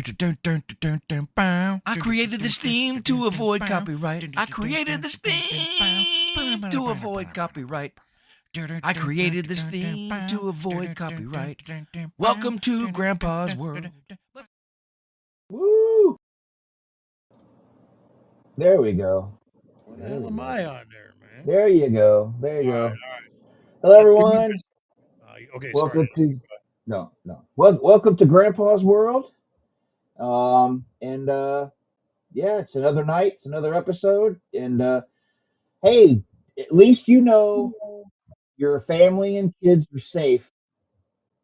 I created this theme to avoid copyright. I created this theme to avoid copyright. I created this theme to avoid copyright. Welcome to Grandpa's World. Woo! There we go. What the hell am I on there, man? There you go. There you All right, go. all right. Hello, Give me everyone. just, okay, Welcome sorry. to welcome to Grandpa's World. Yeah, it's another night. It's another episode. And hey, at least you know your family and kids are safe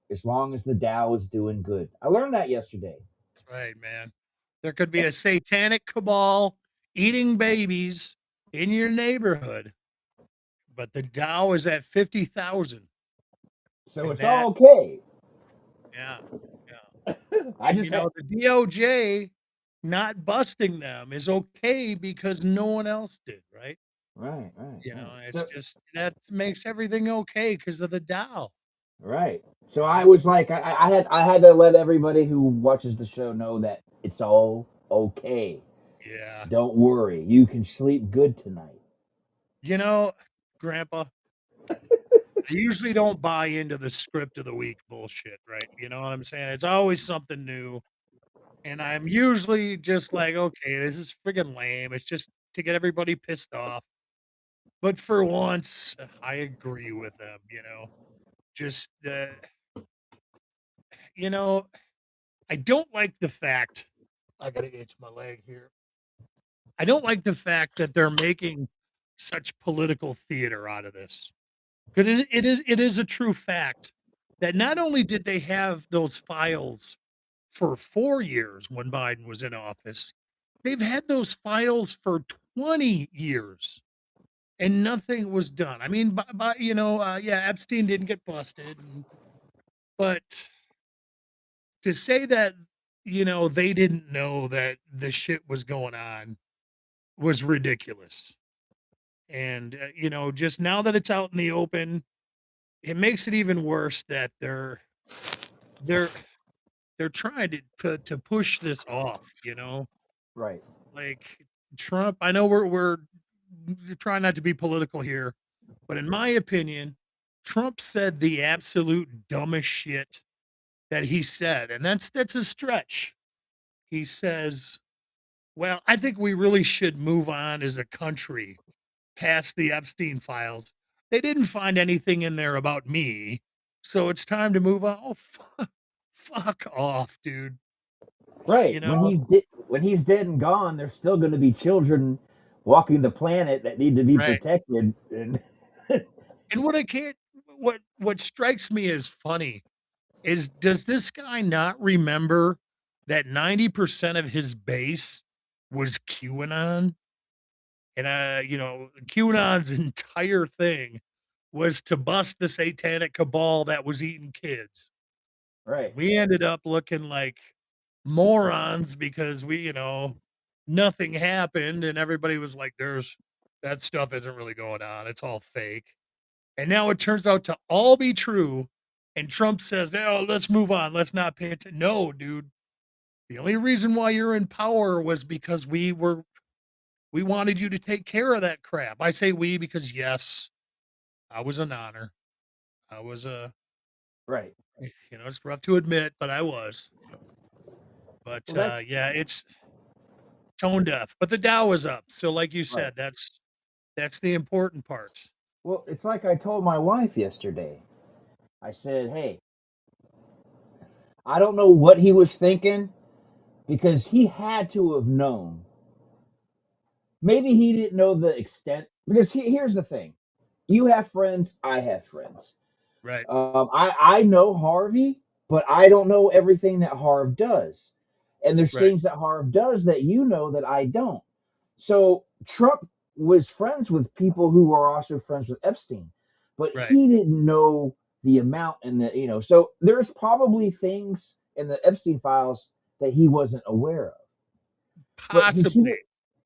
as long as the Dow is doing good. I learned that yesterday. That's right, man. There could be a satanic cabal eating babies in your neighborhood, but the Dow is at 50,000. So And it's that, all okay. yeah. I And, just had, the DOJ not busting them is okay because no one else did, right? right. It's So just that makes everything okay because of the Dow. right. So I That's was like, I had to let everybody who watches the show know that it's all okay. yeah. Don't worry, you can sleep good tonight. Grandpa, I usually don't buy into the script of the week bullshit, right? You know what I'm saying? It's always something new. And I'm usually just like, okay, this is friggin' lame. It's just to get everybody pissed off. But for once, I agree with them. Just, you know, I don't like the fact, I gotta itch my leg here. I don't like the fact that they're making such political theater out of this. Because it is a true fact that not only did they have those files for 4 years when Biden was in office, they've had those files for 20 years and nothing was done. I mean, yeah, Epstein didn't get busted, but to say that, they didn't know that the shit was going on was ridiculous. And, just now that it's out in the open, it makes it even worse that they're trying to push this off. Right. Like Trump, I know we're trying not to be political here, but in my opinion, Trump said the absolute dumbest shit that he said, and that's a stretch. He says, "Well, I think we really should move on as a country past the Epstein files. They didn't find anything in there about me, so it's time to move on." Oh, fuck off, dude. Right. You When know, he's dead and gone, there's still going to be children walking the planet that need to be right? protected. And And what I can't, what strikes me as funny is, does this guy not remember that 90% of his base was QAnon? And QAnon's entire thing was to bust the satanic cabal that was eating kids. And right. we ended up looking like morons because nothing happened and everybody was like, that stuff isn't really going on. It's all fake. And now it turns out to all be true. And Trump says, "Oh, let's move on. Let's not pay attention." No, dude. The only reason why you're in power was because we wanted you to take care of that crap. I say we because yes, I was an honor. I was Right. it's rough to admit, but I was. But Well, that's yeah, it's tone deaf. But the Dow is up. So like you right. said, that's the important part. Well, it's like I told my wife yesterday. I said, "Hey, I don't know what he was thinking because he had to have known. Maybe he didn't know the extent. Because here's the thing: you have friends, I have friends. Right. I know Harvey, but I don't know everything that Harv does. And there's Right. things that Harv does that you know that I don't. So Trump was friends with people who were also friends with Epstein, but Right. he didn't know the amount and so there's probably things in the Epstein files that he wasn't aware of. But Possibly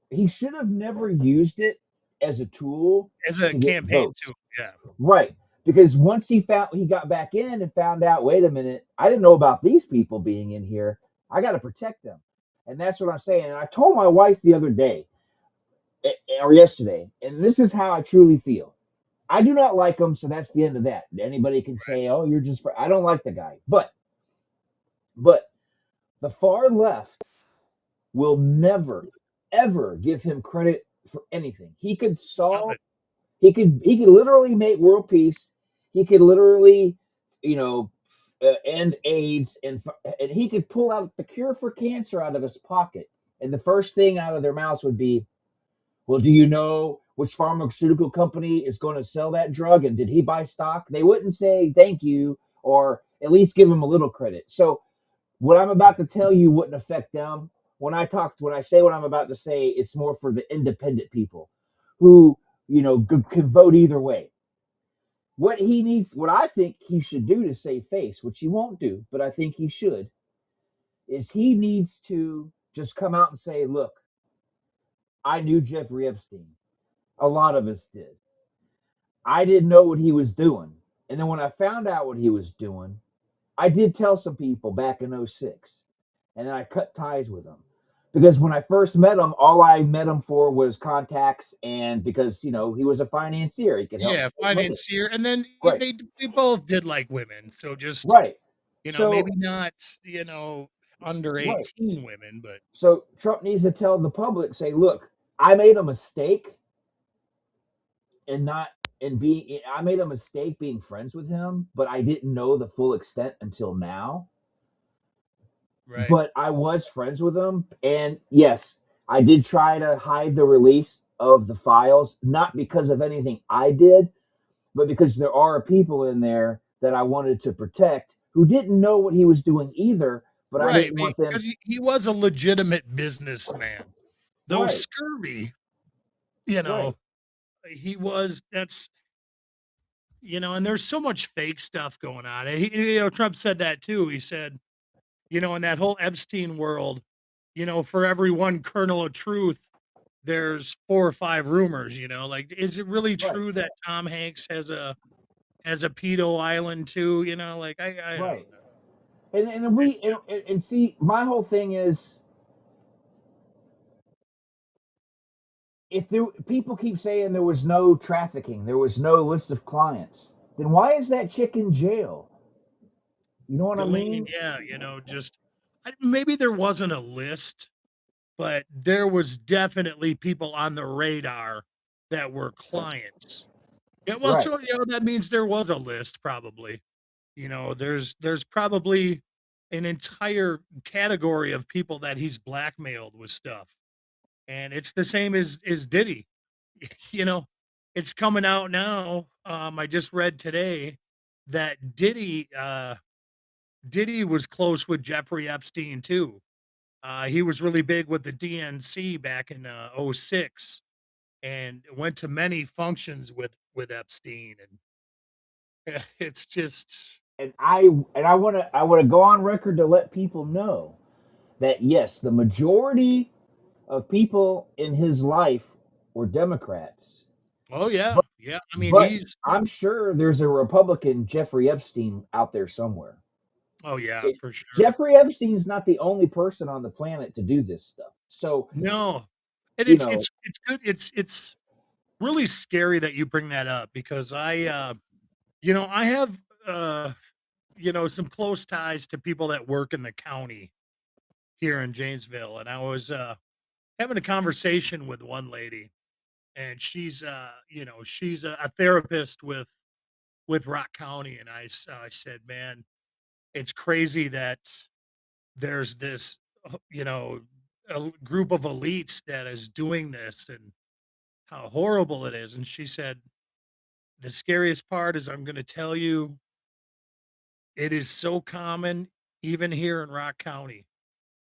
he should have never used it as a tool as a to get campaign votes. too. Yeah. Right. Because once he got back in and found out, wait a minute, I didn't know about these people being in here. I got to protect them. And that's what I'm saying. And I told my wife the other day or yesterday, and this is how I truly feel. I do not like him, so that's the end of that. Anybody can say, "Oh, you're just," I don't like the guy, but the far left will never ever give him credit for anything. He could Love solve. it. He could literally make world peace. He could literally, you know, end AIDS, and he could pull out the cure for cancer out of his pocket. And the first thing out of their mouths would be, "Well, do you know which pharmaceutical company is going to sell that drug? And did he buy stock?" They wouldn't say thank you or at least give him a little credit. So what I'm about to tell you wouldn't affect them. When I say what I'm about to say, it's more for the independent people who, can vote either way. What I think he should do to save face, which he won't do, but I think he should, is he needs to just come out and say, "Look, I knew Jeffrey Epstein. A lot of us did. I didn't know what he was doing. And then when I found out what he was doing, I did tell some people back in '06, and then I cut ties with him. Because when I first met him, all I met him for was contacts, and because, he was a financier, he could help me Yeah, save money. financier, and then Right, they both did like women, so just, right. maybe So, not, under right. 18 women, but So Trump needs to tell the public, say, "Look, I made a mistake in not in being I made a mistake being friends with him, but I didn't know the full extent until now. right. But I was friends with him, and yes, I did try to hide the release of the files, not because of anything I did, but because there are people in there that I wanted to protect who didn't know what he was doing either, but I Right, didn't want them." because he was a legitimate businessman. Though Right, scurvy, you right, know, he was that's and there's so much fake stuff going on. Trump said that too. He said, in that whole Epstein world, for every one kernel of truth, there's 4 or 5 rumors, like, is it really right, true that Tom Hanks has a pedo island too? Like, I don't right. know. And we and see, my whole thing is, if there people keep saying there was no trafficking, there was no list of clients, then why is that chick in jail? You know what I Ghislaine, mean? yeah, just maybe there wasn't a list, but there was definitely people on the radar that were clients. Yeah, well, Right. so, that means there was a list probably. There's probably an entire category of people that he's blackmailed with stuff. And it's the same as Diddy. You know, it's coming out now. I just read today that Diddy was close with Jeffrey Epstein too. He was really big with the DNC back in '06 and went to many functions with Epstein, and it's just And I want to go on record to let people know that yes, the majority of people in his life were Democrats. oh yeah, But yeah. I mean, but he's I'm sure there's a Republican Jeffrey Epstein out there somewhere. oh yeah, It, for sure. Jeffrey Epstein's not the only person on the planet to do this stuff. So, No, and you it's know, it's it's good. It's really scary that you bring that up because I have some close ties to people that work in the county here in Janesville, and I was having a conversation with one lady, and she's a therapist with Rock County, and I said, man, it's crazy that there's this group of elites that is doing this and how horrible it is. And she said, the scariest part is I'm going to tell you, it is so common even here in Rock County.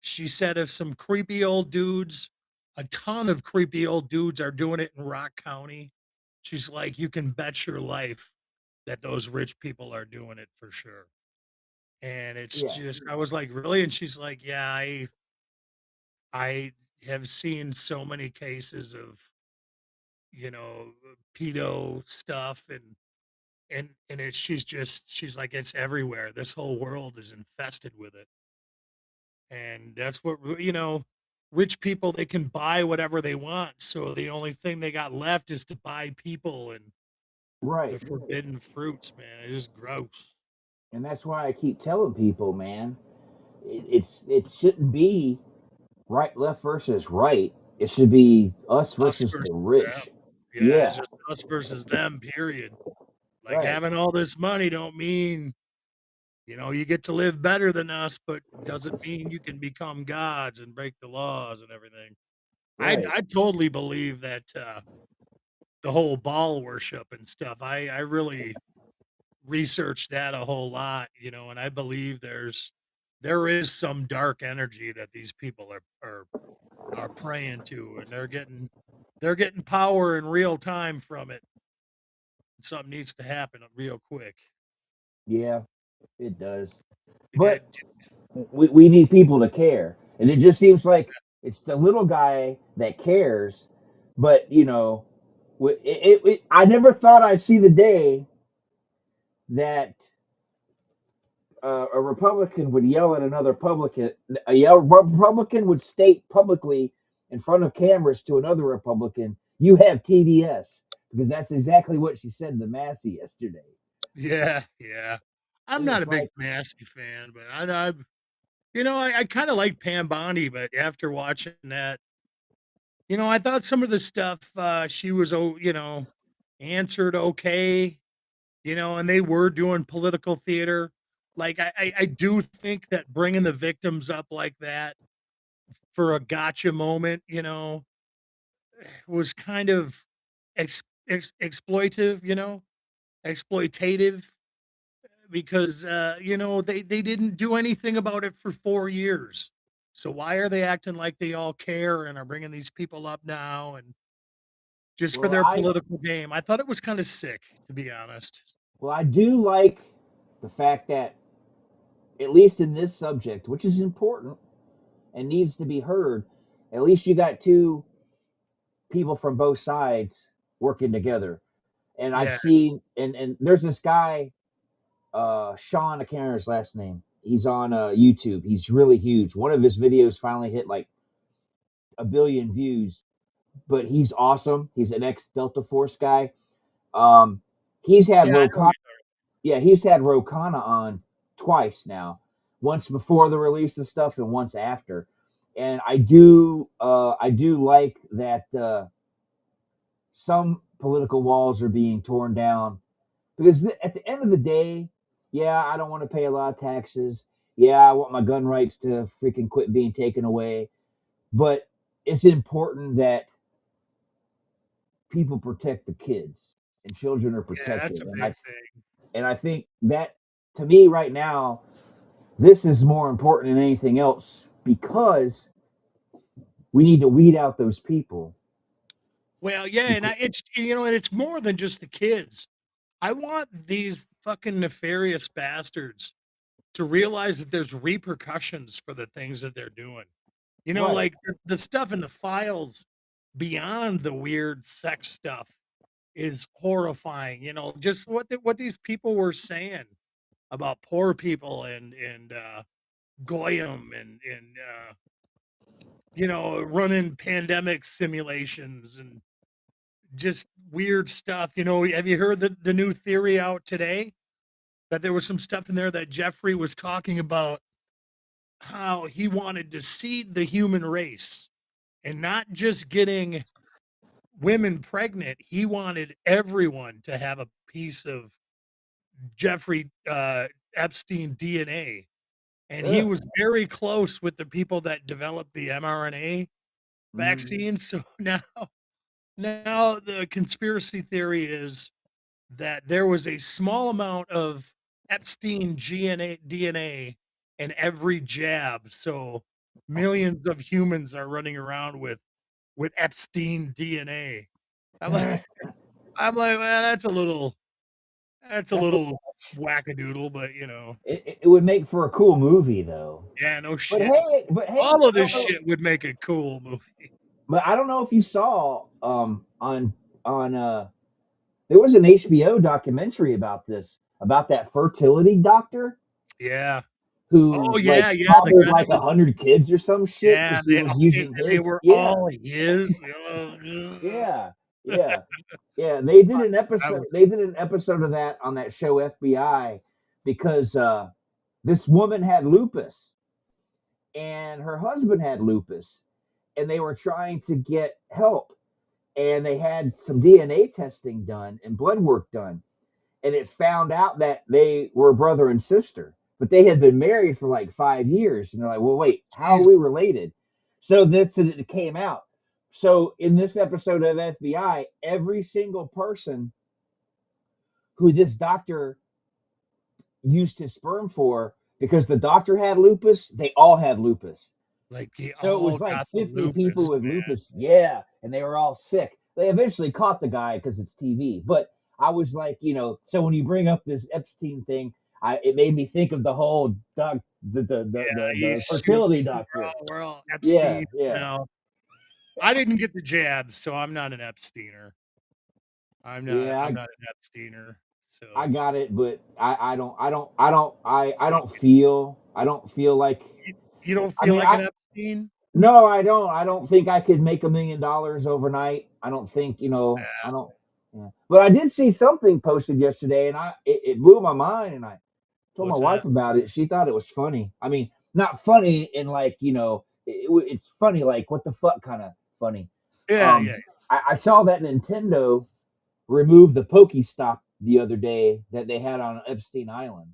She said if some creepy old dudes, a ton of creepy old dudes are doing it in Rock County, she's like, you can bet your life that those rich people are doing it for sure. And it's yeah, just, I was like, really? And she's like, yeah, I have seen so many cases of, pedo stuff and she's like, it's everywhere. This whole world is infested with it. And that's what, rich people, they can buy whatever they want. So the only thing they got left is to buy people, and the Right. forbidden fruits, man. It is gross. And that's why I keep telling people, man, it shouldn't be right left versus right. It should be us Us versus versus the them. rich. Yeah, it's Yeah, just us versus them, period. Like right, having all this money don't mean, you get to live better than us, but doesn't mean you can become gods and break the laws and everything. right. I totally believe that the whole ball worship and stuff. I really researched that a whole lot, and I believe there is some dark energy that these people are praying to, and they're getting power in real time from it. Something needs to happen real quick. Yeah, it does. It, But we need people to care. And it just seems like it's the little guy that cares. But, I never thought I'd see the day that a Republican would yell at another Republican. Republican would state publicly in front of cameras to another Republican, "You have TDS," because that's exactly what she said to Massey yesterday. yeah, yeah. I'm And not it's a big like, Massey fan, but I kind of like Pam Bondi, but after watching that, I thought some of the stuff she was, answered okay, and they were doing political theater. Like I do think that bringing the victims up like that for a gotcha moment, was kind of exploitive, exploitative, because they didn't do anything about it for 4 years. So why are they acting like they all care and are bringing these people up now and just for well, their I political game? I thought it was kind of sick, to be honest. well, I do like the fact that at least in this subject, which is important and needs to be heard, at least you got two people from both sides working together. And I've Yeah, seen, and there's this guy, Sean, I can't remember his last name. He's on YouTube. He's really huge. One of his videos finally hit like 1 billion views, but he's awesome. He's an ex Delta Force guy. Um, he's had yeah, I know. Rokana, yeah, he's had Rokana on twice now. Once before the release of stuff, and once after. And I do like that some political walls are being torn down because at the end of the day, yeah, I don't want to pay a lot of taxes. Yeah, I want my gun rights to freaking quit being taken away. But it's important that people protect the kids and children are Yeah, that's protected. a big thing. And I think that to me right now, this is more important than anything else because we need to weed out those people. Well, yeah, and it's more than just the kids. I want these fucking nefarious bastards to realize that there's repercussions for the things that they're doing. Right. Like the stuff in the files beyond the weird sex stuff is horrifying. Just what these people were saying about poor people and goyim and running pandemic simulations and just weird stuff. Have you heard the new theory out today that there was some stuff in there that Jeffrey was talking about how he wanted to seed the human race and not just getting women pregnant. He wanted everyone to have a piece of Jeffrey Epstein DNA. And he Ugh. was very close with the people that developed the mRNA Mm. vaccine. So now the conspiracy theory is that there was a small amount of Epstein DNA in every jab. So millions of humans are running around with Epstein DNA. I'm like, I'm like, well, that's a That's what little wackadoodle, but it would make for a cool movie though. yeah, no But shit. hey, but hey, All of I this don't know. shit would make a cool movie. But I don't know if you saw on there was an HBO documentary about this about that fertility doctor Yeah, who Oh like yeah, yeah. The fathered guy like that was 100 kids or some shit yeah, because he was using they his. were Yeah, all his. Oh, yeah, yeah, yeah. They did an I episode. was They did an episode of that on that show FBI because this woman had lupus and her husband had lupus, and they were trying to get help, and they had some DNA testing done and blood work done, and it found out that they were brother and sister, but they had been married for like 5 years, and they're like, well, wait, how are jeez, we related? So this it came out. So in this episode of FBI, every single person who this doctor used his sperm for, because the doctor had lupus, they all had lupus. like they So it all was like got the 50 people lupus, with man. lupus. Yeah. And they were all sick. They eventually caught the guy because it's TV. But I was like, so when you bring up this Epstein thing, it made me think of the whole Yeah, the he's stupid. fertility doctor. We're all Yeah. Epstein. Yeah. No, I didn't get the jabs, so I'm not an Epsteiner. Yeah. I'm not an Epsteiner. I So got it, but I so don't feel like, you don't I feel mean, like an Epstein? no, I don't. I don't think I could make $1 million overnight. I don't think, I don't. Yeah. But I did see something posted yesterday, and it blew my mind, and I told my What's wife that? about it. She thought it was funny. I mean, not funny in like, it's funny like what the fuck kind of funny. Yeah, Um, yeah. I saw that Nintendo removed the Pokestop the other day that they had on Epstein Island.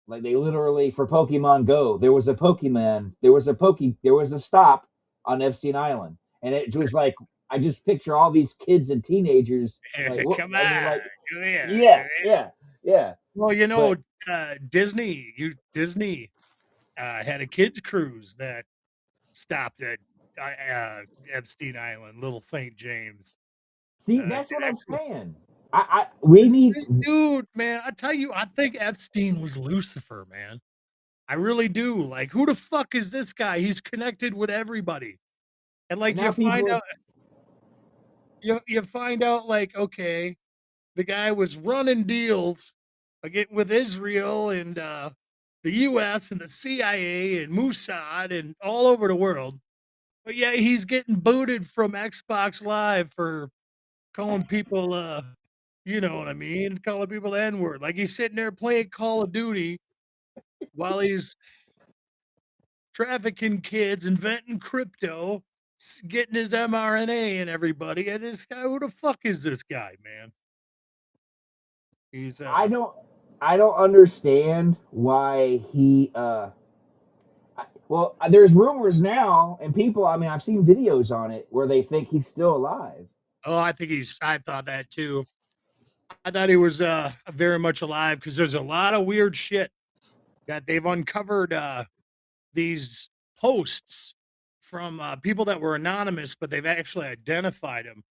Like they literally for Pokemon Go, there was a stop on Epstein Island, and it was like I just picture all these kids and teenagers like what Come I mean on, like come here, yeah come here. yeah yeah, Well, but Disney had a kids cruise that stopped at Epstein Island, Little St. James. see that's It what I'm actually, saying. We need this dude, man, I tell you, I think Epstein was Lucifer, man. I really do. Like, who the fuck is this guy? He's connected with everybody, and and like now people you find out, like, okay, the guy was running deals again with Israel and the U.S. and the CIA and Mossad and all over the world. But yeah, he's getting booted from Xbox Live for calling people, you know what I mean, calling people the N word. Like he's sitting there playing Call of Duty while he's trafficking kids, inventing crypto, getting his mRNA and everybody. And this guy, who the fuck is this guy, man? He's I don't I don't understand why well, there's rumors now and people, I mean, I've seen videos on it where they think he's still alive. oh, I thought that too. I thought he was very much alive because there's a lot of weird shit that they've uncovered these posts from people that were anonymous, but they've actually identified them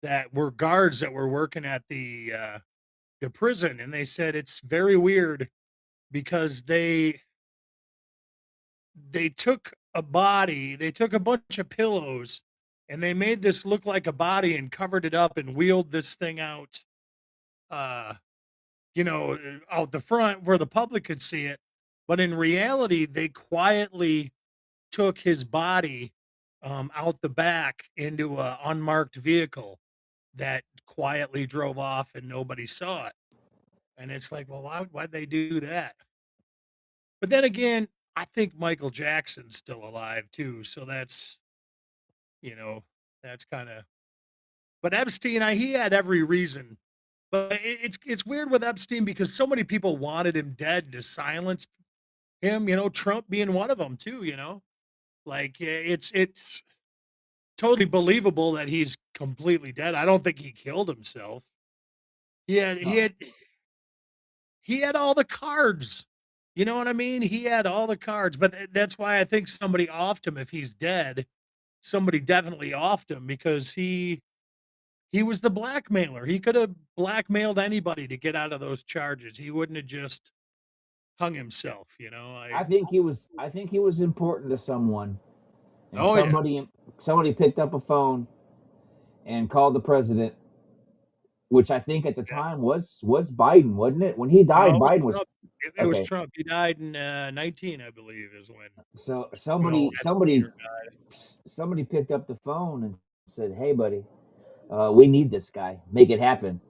that were guards that were working at the prison, and they said it's very weird because they took a body, they took a bunch of pillows, and they made this look like a body and covered it up and wheeled this thing out, uh, out the front where the public could see it. But in reality, they quietly took his body out the back into a unmarked vehicle that quietly drove off and nobody saw it. And it's like, well, why'd they do that? But then again, I think Michael Jackson's still alive too. So you know, that's kind of. But Epstein, he had every reason. But it's weird with Epstein because so many people wanted him dead to silence him. Trump being one of them too. Like it's totally believable that he's completely dead. I don't think he killed himself. Yeah, he Huh. had he had all the cards. You know what I mean? He had all the cards, but that's why I think somebody offed him if he's dead. Somebody definitely offed him because he was the blackmailer. He could have blackmailed anybody to get out of those charges. He wouldn't have just hung himself, you know. I think he was important to someone, and Oh yeah. somebody picked up a phone and called the president which I think at the time was Biden, wasn't it? When he No, died, it was Biden was Trump. It was okay. Trump. He died in 19, I believe, is when So Epstein. somebody picked up the phone and said, "Hey, buddy, we need this guy. Make it happen,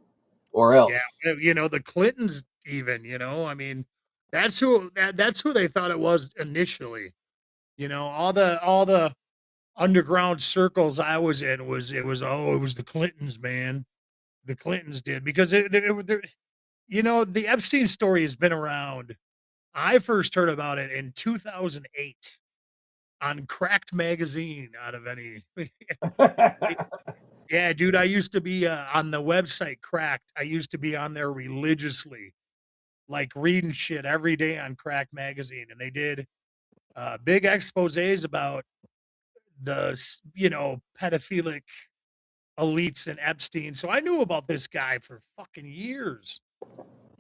or Yeah, else." the Clintons even, I mean, that's who they thought it was initially. All the underground circles I was in it was the Clintons, man. The Clintons did because the Epstein story has been around. I first heard about it in 2008 on Cracked magazine out of any. Yeah, dude, I used to be on the website Cracked. I used to be on there religiously, like reading shit every day on Crack magazine, and they did big exposés about the pedophilic elites and Epstein. So I knew about this guy for fucking years,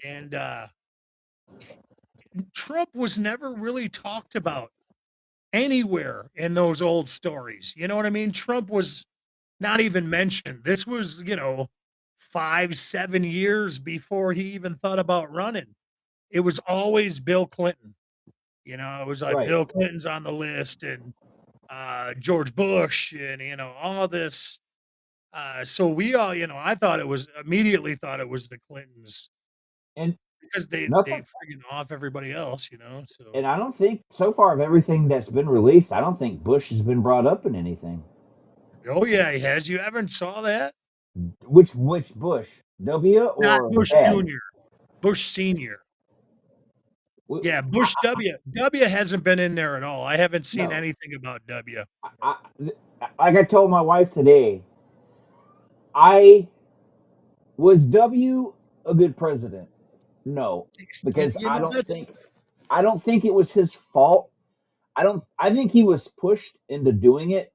and Trump was never really talked about anywhere in those old stories. You know what I mean? Trump was not even mentioned. This was 5, 7 years before he even thought about running. It was always Bill Clinton. It was like Right. Bill Clinton's on the list and George Bush and all this. So we all, I thought it was immediately thought it was the Clintons And because they nothing. friggin' off everybody else. So And I don't think so far of everything that's been released, I don't think Bush has been brought up in anything. oh yeah, he has. You haven't saw that? Which Bush? W Not or Bush Dad? Jr., Bush Senior. W- Yeah, Bush W. W hasn't been in there at all. I haven't seen No. anything about W. I, like I told my wife today, I was W a good president? No, You, because you know that's I don't think it was his fault. I think he was pushed into doing it,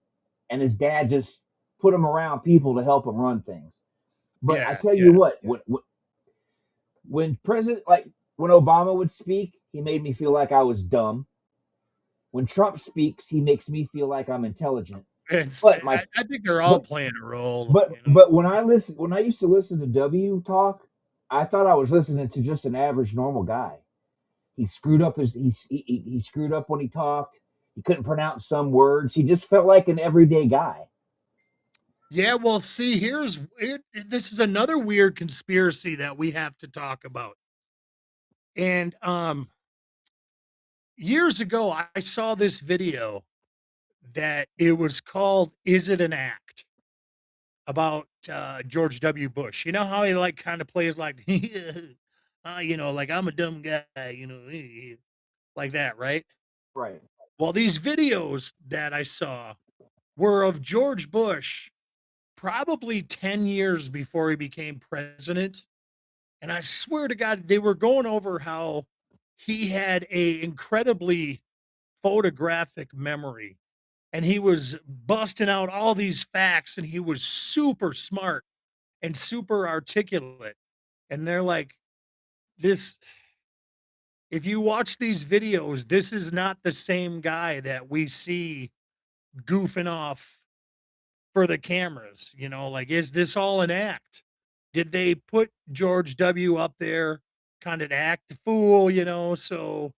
and his dad just put him around people to help him run things. But I yeah, tell you yeah. what, when president like when Obama would speak, he made me feel like I was dumb. When Trump speaks, he makes me feel like I'm intelligent. It's But I think they're all but playing a role. when I used to listen to W talk, I thought I was listening to just an average normal guy. He screwed up he screwed up when he talked. He couldn't pronounce some words. He just felt like an everyday guy. Yeah, well, see, this is another weird conspiracy that we have to talk about. And years ago, I saw this video that it was called "Is It an Act?" about George W. Bush. You know how he like kind of plays like, like I'm a dumb guy, like that, right? Right. Well, these videos that I saw were of George Bush probably 10 years before he became president. And I swear to God, they were going over how he had a incredibly photographic memory and he was busting out all these facts and he was super smart and super articulate. And they're like, this, if you watch these videos, this is not the same guy that we see goofing off for the cameras. Like, is this all an act? Did they put George W. up there kind of to act the fool, so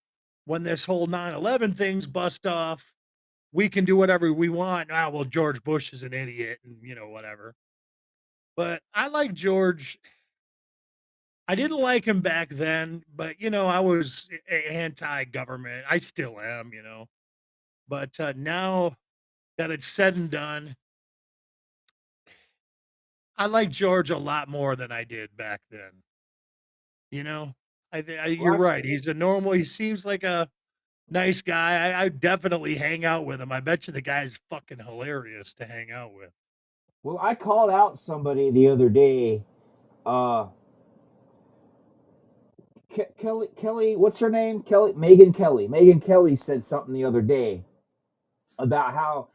when this whole 9/11 thing's bust off, we can do whatever we want. Ah, well, George Bush is an idiot and, whatever. But I like George. I didn't like him back then, but, I was anti-government. I still am. But now that it's said and done, I like George a lot more than I did back then. You know, you're Well, right. He seems like a nice guy. I definitely hang out with him. I bet you the guy's fucking hilarious to hang out with. I called out somebody the other day. Uh, Kelly, what's her name? Megan Kelly. Megan Kelly said something the other day about how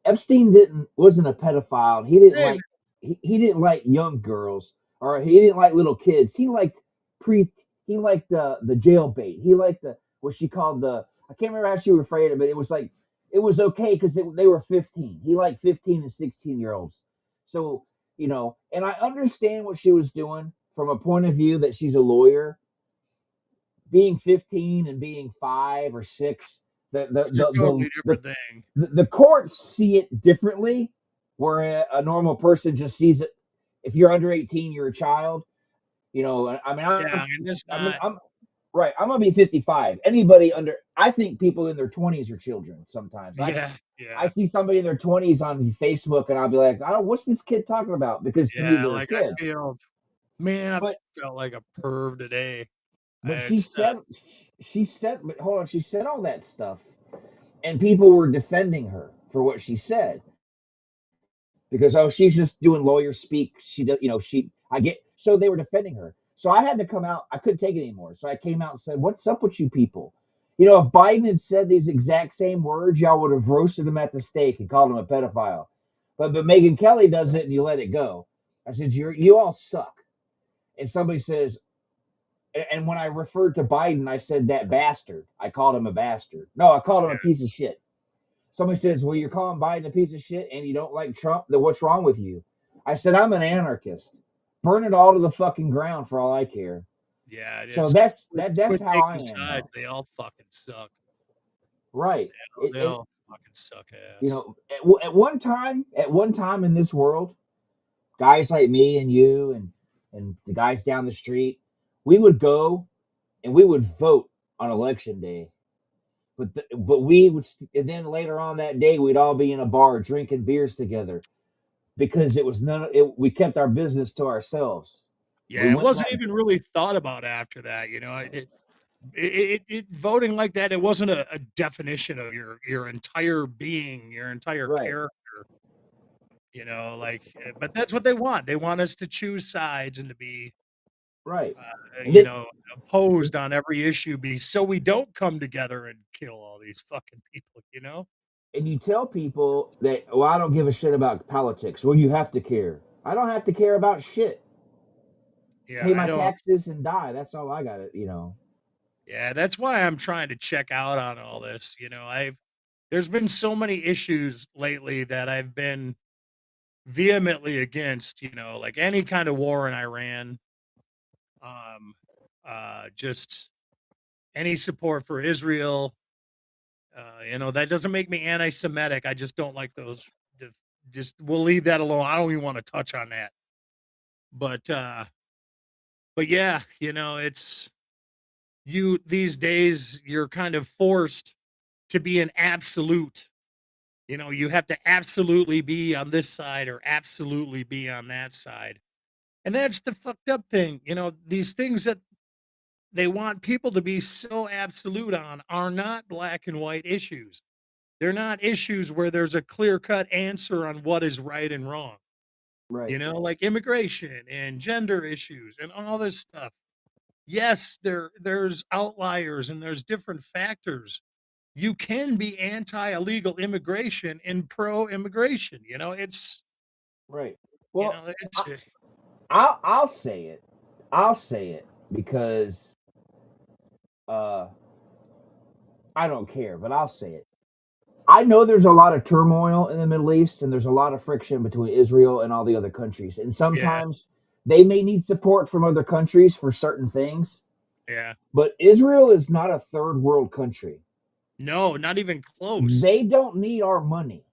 Epstein didn't wasn't a pedophile. Hey, He didn't like young girls or he didn't like little kids. Pre he liked the jailbait. He liked the what she called the I can't remember how she rephrased it, but it was like it was okay because they were 15. He liked 15 and 16-year-olds. So And I understand what she was doing from a point of view that she's a lawyer. Being 15 and being 5 or 6, the the It's a the the, totally the, different thing. the courts see it differently, where a normal person just sees it. If you're under 18, you're a child. I mean, Yeah, and it's not. I'm right. I'm gonna be 55. Anybody under, I think people in their 20s are children. Sometimes Yeah, I yeah, see somebody in their 20s on Facebook, and I'll be like, I don't. What's this kid talking about? Because to me, yeah. they're a Like I kid. feel, man, I But felt like a perv today. but she It's said she said. But hold on, she said all that stuff, and people were defending her for what she said. Because she's just doing lawyer speak. She does, she I get so they were defending her. So I had to come out. I couldn't take it anymore. So I came out and said, "What's up with you people? If Biden had said these exact same words, y'all would have roasted him at the stake and called him a pedophile. But Megan Kelly does it and you let it go." I said, "You all suck." And somebody says, and when I referred to Biden, I said that bastard. I called him a bastard. No, I called him a piece of shit. Somebody says, "Well, you're calling Biden a piece of shit and you don't like Trump, then what's wrong with you?" I said, "I'm an anarchist. Burn it all to the fucking ground for all I care." yeah, So just that's quit how I taking am sides. now. They all fucking suck. Right. They And all fucking suck ass. at one time in this world, guys like me and you and the guys down the street, we would go and we would vote on election day. But we would, and then later on that day, we'd all be in a bar drinking beers together because it was we kept our business to ourselves. We Yeah, it wouldn't wasn't let. even really thought about after that. Voting like that, it wasn't a definition of your entire being, your entire Right, character. But that's what they want. They want us to choose sides and to be, right. uh, And you then know, opposed on every issue, so we don't come together and kill all these fucking people. and you tell people that, "Well, I don't give a shit about politics." Well, you have to care. I don't have to care about shit. Yeah, Pay I my don't. taxes and die. That's all I got to. Yeah, that's why I'm trying to check out on all this. There's been so many issues lately that I've been vehemently against. Like any kind of war in Iran, um, just any support for Israel. That doesn't make me anti-Semitic. I just don't like those. the- Just we'll leave that alone. I don't even want to touch on that. But yeah, it's you these days. You're kind of forced to be an absolute. You have to absolutely be on this side or absolutely be on that side. And that's the fucked up thing. These things that they want people to be so absolute on are not black and white issues. They're not issues where there's a clear cut answer on what is right and wrong. Right, Like immigration and gender issues and all this stuff. Yes, there's outliers and there's different factors. You can be anti illegal immigration and pro immigration. right. Well, It's I, I'll say it. I'll say it because uh, I don't care, but I'll say it. I know there's a lot of turmoil in the Middle East and there's a lot of friction between Israel and all the other countries. And yeah, sometimes they may need support from other countries for certain things, yeah. but Israel is not a third world country. No, not even close. They don't need our money.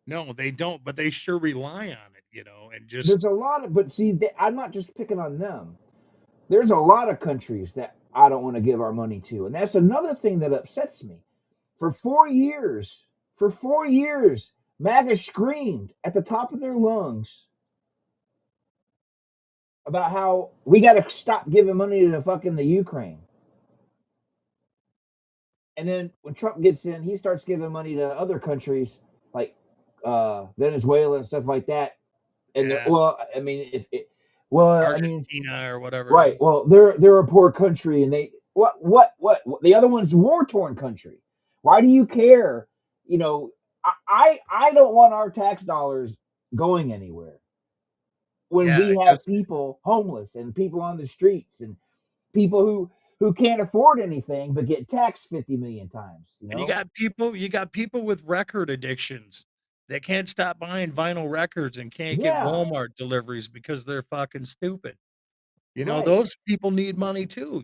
No, they don't, but they sure rely on it, and There's just a lot of, but see, I'm not just picking on them. There's a lot of countries that I don't want to give our money to. And that's another thing that upsets me. For 4 years, for 4 years, MAGA screamed at the top of their lungs about how we got to stop giving money to the Ukraine. And then when Trump gets in, he starts giving money to other countries like Venezuela and stuff like that. And yeah, well, I mean, if it, well, I mean, Argentina or whatever it right. is. Well, they're a poor country, and they what the other one's war torn country. Why do you care? I don't want our tax dollars going anywhere when Yeah, we have just people homeless and people on the streets and people who can't afford anything but get taxed 50 million times. and you got people with record addictions. They can't stop buying vinyl records and can't get Yeah, Walmart deliveries because they're fucking stupid. right, Those people need money too,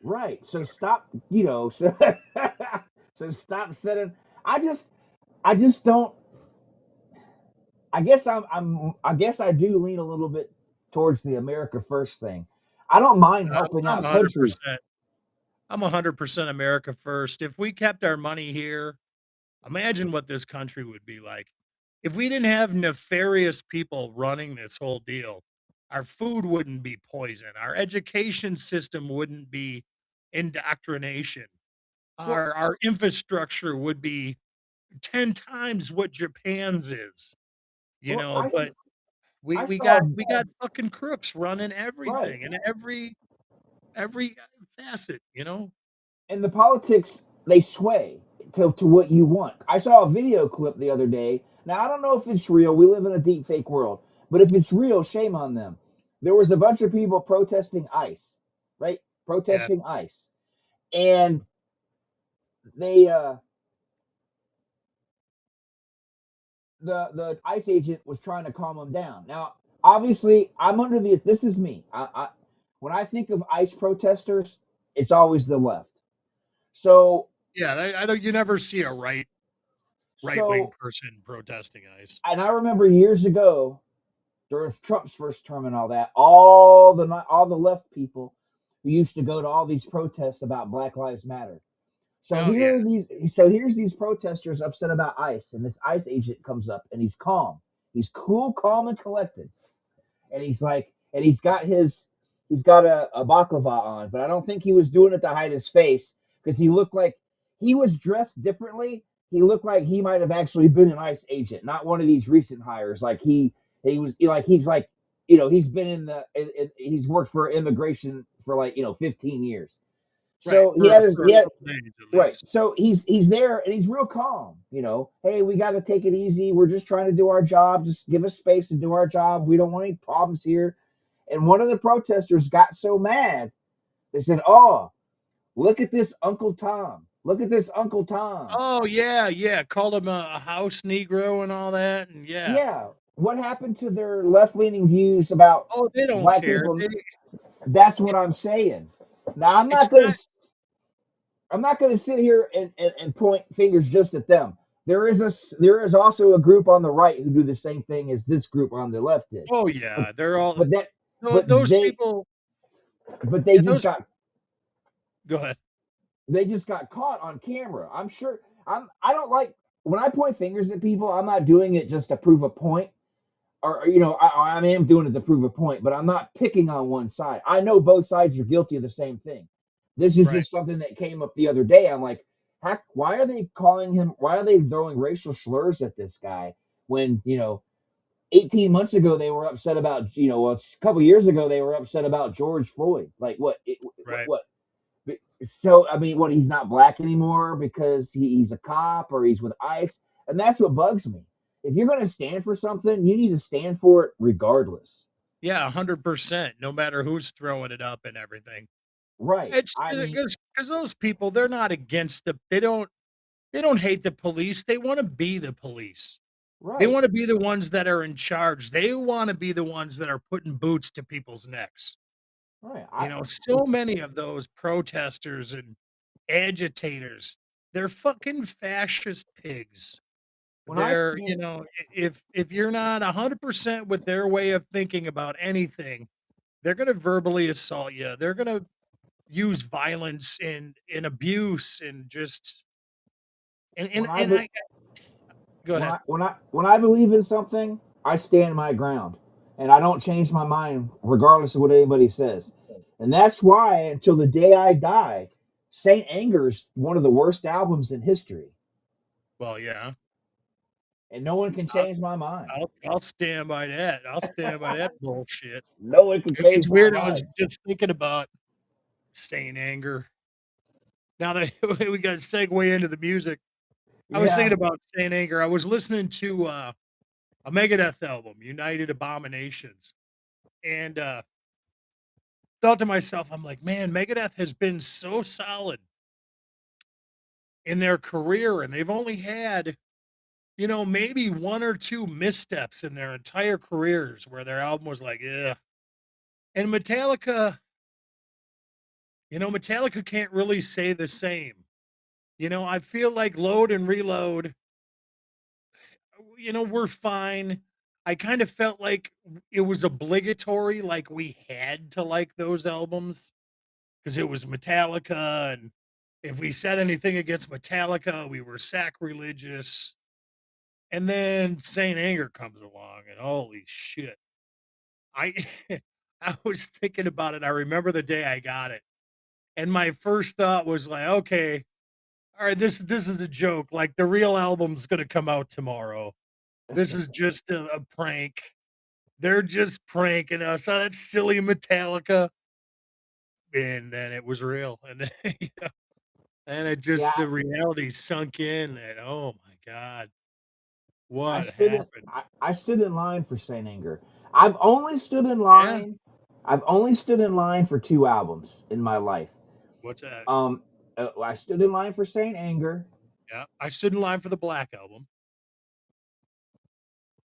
right. So stop, so, so stop setting. I just, I just don't. I guess I do lean a little bit towards the America First thing. I don't mind helping I'm out countries. 100%. I'm 100% America first. If we kept our money here, imagine what this country would be like. If we didn't have nefarious people running this whole deal, our food wouldn't be poison. Our education system wouldn't be indoctrination. Well, Our infrastructure would be 10 times what Japan's is, well, but we I we saw got we got fucking crooks running right. everything in every facet. And the politics, they sway to what you want. I saw a video clip the other day. Now I don't know if it's real. We live in a deep fake world, but if it's real, shame on them. There was a bunch of people protesting ICE, right? Yeah. Protesting ICE, and they the ICE agent was trying to calm them down. Now, obviously, I'm under the. This is me. When I think of ICE protesters, it's always the left. So Yeah, I don't you never see a right-wing so person protesting ICE. and I remember years ago during Trump's first term and all that, all the left people who used to go to all these protests about Black Lives Matter. So Oh, yeah. here's these protesters upset about ICE, and this ICE agent comes up and he's calm. He's cool, calm, and collected. And he's like, and he's got a baklava on, but I don't think he was doing it to hide his face because he looked like he was dressed differently. He looked like he might have actually been an ICE agent, not one of these recent hires. Like he was like he's like he's been he's worked for immigration for like 15 years. Right, So for he a had couple days at right. least. So he's there and he's real calm. Hey, we got to take it easy. We're just trying to do our job. Just give us space to do our job. We don't want any problems here. And one of the protesters got so mad, they said, "Oh, look at this Uncle Tom. Look at this Uncle Tom." Oh, yeah, yeah, called him a house Negro and all that, and yeah. Yeah. What happened to their left leaning views about Oh, they don't black care. people? That's what It I'm saying. Now it's not I'm not going to sit here and point fingers just at them. There is also a group on the right who do the same thing as this group on the left did. oh, But yeah, they're all but that no, but those people they yeah, just those got go ahead. caught on camera. I'm sure I don't like when I point fingers at people, I'm not doing it just to prove a point. Or I am doing it to prove a point, but I'm not picking on one side. I know both sides are guilty of the same thing. This is Right. just something that came up the other day. I'm like, heck, why are they calling him? Why are they throwing racial slurs at this guy when 18 months ago they were upset about a couple years ago they were upset about George Floyd. Like Right. what? So I mean, what? He's not black anymore because he's a cop or he's with ICE, and that's what bugs me. If you're going to stand for something, you need to stand for it regardless. Yeah, 100%, no matter who's throwing it up and everything. Right. It's I mean, because those people, they're not against they don't hate the police, they wanna be the police. They right. wanna be the ones that are in charge, they wanna be the ones that are putting boots to people's necks. Right. So many of those protesters and agitators, they're fucking fascist pigs. when I They're, stand if you're not 100% with their way of thinking about anything, they're gonna verbally assault you. They're gonna use violence and abuse and just when I and be- I go ahead. when I believe in something, I stand my ground, and I don't change my mind regardless of what anybody says. And that's why, until the day I die, Saint Anger's one of the worst albums in history, Well, yeah. and no one can I'll change my mind. I'll stand by that. I'll stand by that bullshit. No one can It's change my weird. I was mind. just thinking about Saint Anger. Now that we got to segue into the music, I was Yeah, thinking about Saint Anger. I was listening to a Megadeth album, United Abominations, and thought to myself, I'm like, man, Megadeth has been so solid in their career, and they've only had maybe one or two missteps in their entire careers where their album was like, yeah. And Metallica can't really say the same. I feel like Load and Reload, we're fine. I kind of felt like it was obligatory, like we had to like those albums because it was Metallica. And if we said anything against Metallica, we were sacrilegious. And then Saint Anger comes along, and holy shit. I I was thinking about it. I remember the day I got it. And my first thought was like, okay, all right, this is a joke. Like the real album's gonna come out tomorrow. This is just a prank. They're just pranking us. Oh, that's silly Metallica. And then it was real. And then, and it just Yeah, the reality sunk in and oh my God, I what stood in happened? I stood in line for Saint Anger. I've only stood in Yeah. line. I've only stood in line for two albums in my life. What's that? Um, I stood in line for Saint Anger, Yeah. I stood in line for the Black Album.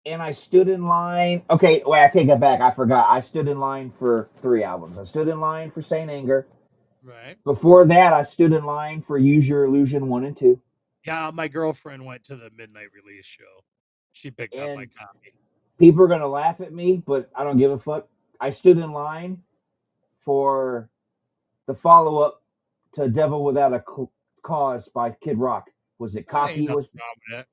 and I stood in line. Okay, wait, I take it back. I forgot. I stood in line for three albums. I stood in line for Saint Anger. Right. Before that, I stood in line for Use Your Illusion 1 and 2. Yeah, my girlfriend went to the midnight release show. She picked up my And copy. people are going to laugh at me, but I don't give a fuck. I stood in line for the follow up to Devil Without a Cause by Kid Rock. Was it I ain't Cocky? nothing Was wrong with that.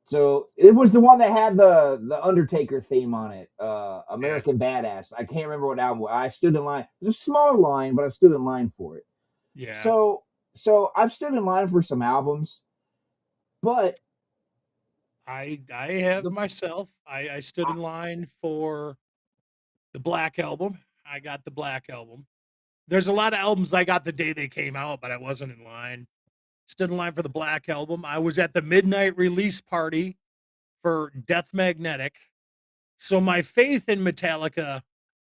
So it was the one that had the Undertaker theme on it, Yeah. American Badass. I can't remember what album. I stood in line. It was a small line, but I stood in line for it. Yeah. So so I've stood in line for some albums, but I have the myself. I stood in line for the Black Album. I got the Black Album. There's a lot of albums I got the day they came out, but I wasn't in line. Stood in line for the Black Album. I was at the midnight release party for Death Magnetic. So my faith in Metallica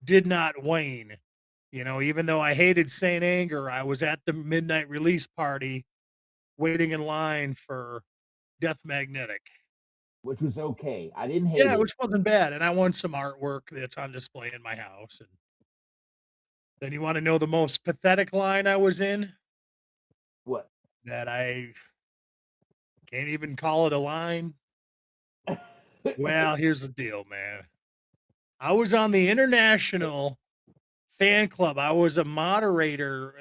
did not wane. Even though I hated Saint Anger, I was at the midnight release party waiting in line for Death Magnetic. which was okay. I didn't hate Yeah, it. which wasn't bad. And I won some artwork that's on display in my house. And then you want to know the most pathetic line I was in? What? That I can't even call it a line. Well, here's the deal, man. I was on the international fan club. I was a moderator,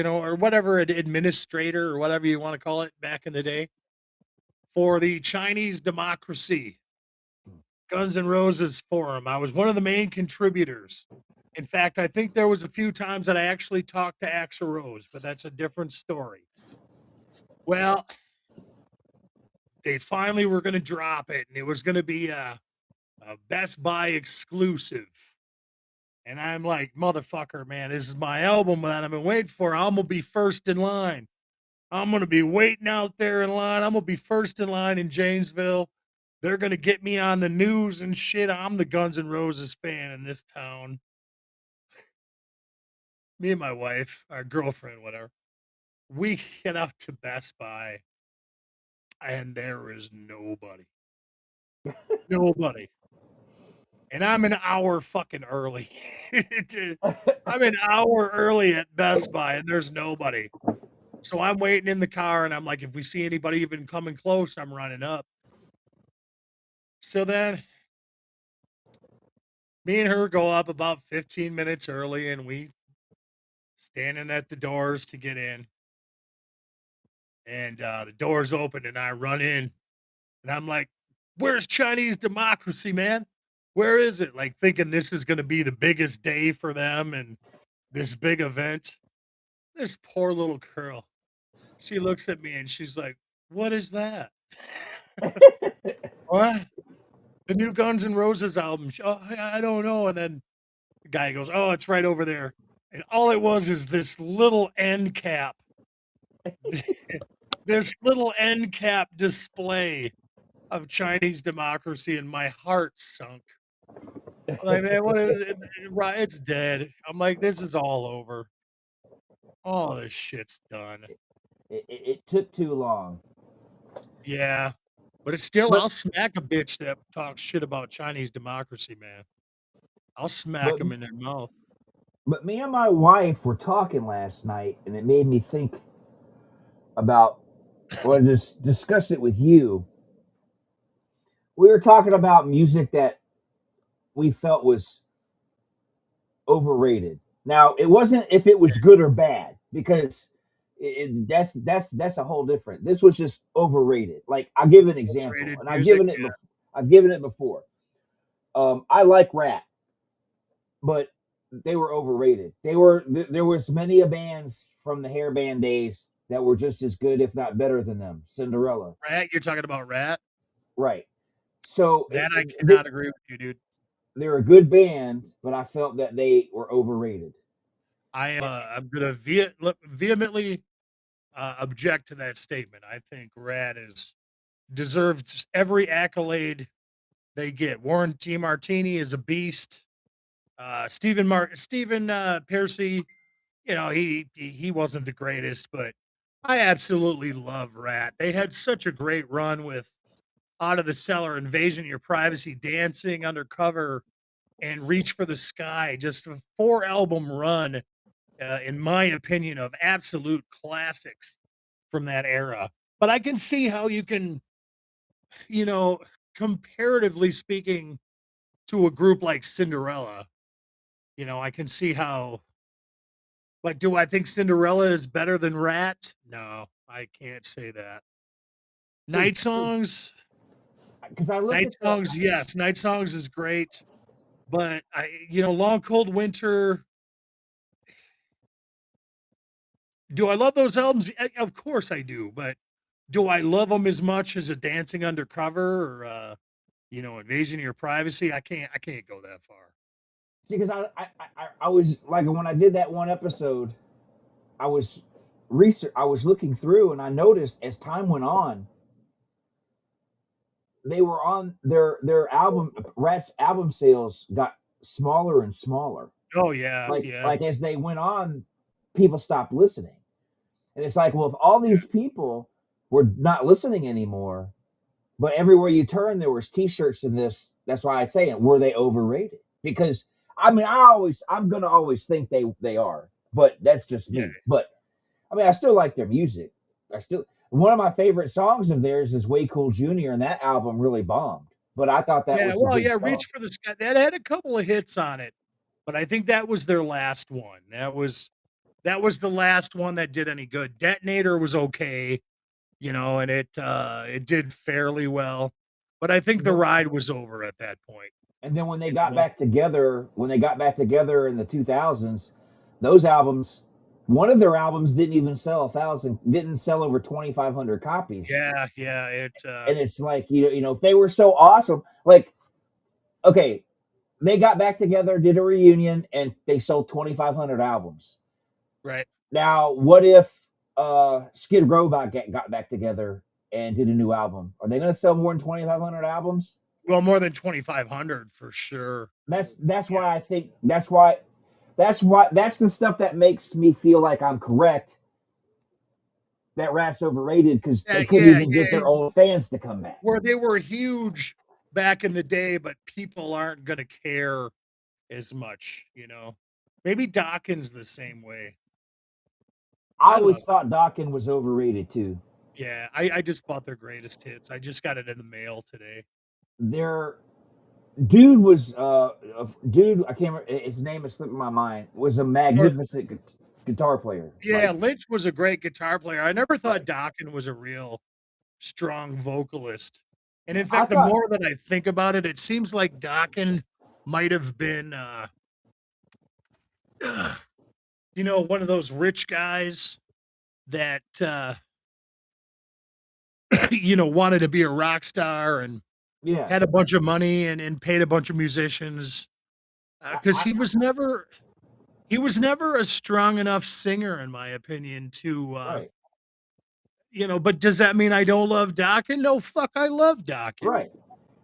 or whatever, an administrator or whatever you want to call it back in the day for the Chinese Democracy Guns N' Roses forum. I was one of the main contributors. In fact, I think there was a few times that I actually talked to Axl Rose, but that's a different story. Well, they finally were going to drop it, and it was going to be a Best Buy exclusive. And I'm like, motherfucker, man, this is my album that I've been waiting for. I'm going to be first in line. I'm going to be waiting out there in line. I'm going to be first in line in Janesville. They're going to get me on the news and shit. I'm the Guns N' Roses fan in this town. Me and my wife, our girlfriend, whatever, we get out to Best Buy and there is nobody. Nobody. And I'm an hour fucking early. I'm an hour early at Best Buy and there's nobody. So I'm waiting in the car and I'm like, if we see anybody even coming close, I'm running up. So then me and her go up about 15 minutes early and we standing at the doors to get in. And the doors open and I run in and I'm like, where's Chinese Democracy, man? Where is it? Like thinking this is going to be the biggest day for them and this big event. This poor little girl. She looks at me and she's like, what is that? What? The new Guns N' Roses album. Oh, I don't know. And then the guy goes, oh, it's right over there. And all it was is this little end cap. This little end cap display of Chinese Democracy, and my heart sunk. Like, man, what is it? Right, it's dead. I'm like, this is all over. All this shit's done. It took too long. Yeah. But it's still, But I'll smack a bitch that talks shit about Chinese democracy, man. I'll smack but them in their mouth. but me and my wife were talking last night, and it made me think about, or just discuss it with you. We were talking about music that we felt was overrated. Now, it wasn't if it was good or bad, because that's a whole different. This was just overrated. Like, I'll give an example, Overrated and music, yeah. I've given it before. I like rap, but they were overrated. There was many a bands from the hair band days that were just as good, if not better than them. Cinderella, Rat, you're talking about Rat? right? So That I cannot agree with you, dude. they're a good band, but I felt that they were overrated. I'm gonna vehemently object to that statement. I think Rat is deserves every accolade they get. Warren T. Martini is a beast. Stephen Piercy, he wasn't the greatest, but I absolutely love Rat. They had such a great run with Out of the Cellar, Invasion of Your Privacy, Dancing Undercover, and Reach for the Sky. Just a 4 album run, in my opinion, of absolute classics from that era. But I can see how you can, you know, comparatively speaking, to a group like Cinderella, I can see how. But do I think Cinderella is better than Rat? No, I can't say that. Night Songs, Because I look Night at the Songs, yes, Night Songs is great, but Long Cold Winter. Do I love those albums? Of course I do, but do I love them as much as a Dancing Undercover or Invasion of Your Privacy? I can't go that far. because I was like, when I did that one episode, I was I was looking through, and I noticed as time went on, they were on their album Rat's album sales got smaller and smaller. Oh yeah, Like yeah, like as they went on, people stopped listening. And it's like, well, if all these people were not listening anymore, but everywhere you turn there was t-shirts in this, that's why I say it, were they overrated? Because I mean, I'm gonna always think they are, but that's just yeah, me. But I mean, I still like their music. I still One of my favorite songs of theirs is Way Cool Jr., and that album really bombed. But I thought that yeah. was a Well, good yeah. song. Reach for the Sky. That had a couple of hits on it, but I think that was their last one. That was the last one that did any good. Detonator was okay, and it did fairly well, but I think And the then, ride was over at that point. and then when they You got know, back together, in the 2000s, those albums, one of their albums didn't even sell 1,000, didn't sell over 2,500 copies. yeah, yeah. And it's like, if they were so awesome, like, okay, they got back together, did a reunion, and they sold 2,500 albums. Right. Now, what if Skid Row got back together and did a new album? Are they going to sell more than 2,500 albums? Well, more than 2,500 for sure. That's Yeah, why I think that's the stuff that makes me feel like I'm correct that Rat's overrated, because they couldn't yeah, even get yeah. their old fans to come back. Where they were huge back in the day, but people aren't gonna care as much. Maybe Dawkins the same way. I I love. always thought Dokken was overrated too. Yeah, I just bought their greatest hits. I just got it in the mail today. Their dude was dude, I can't remember his name, is slipping my mind, was a Or magnificent guitar player. yeah, Like, Lynch was a great guitar player. I never thought right. Dokken was a real strong vocalist. And in I fact, the thought, more that I think about it, it seems like Dokken might have been, one of those rich guys that, wanted to be a rock star and yeah. had a bunch of money and paid a bunch of musicians because I he was never a strong enough singer, in my opinion, to, right. but does that mean I don't love Dokken? No, fuck, I love Dokken, Right.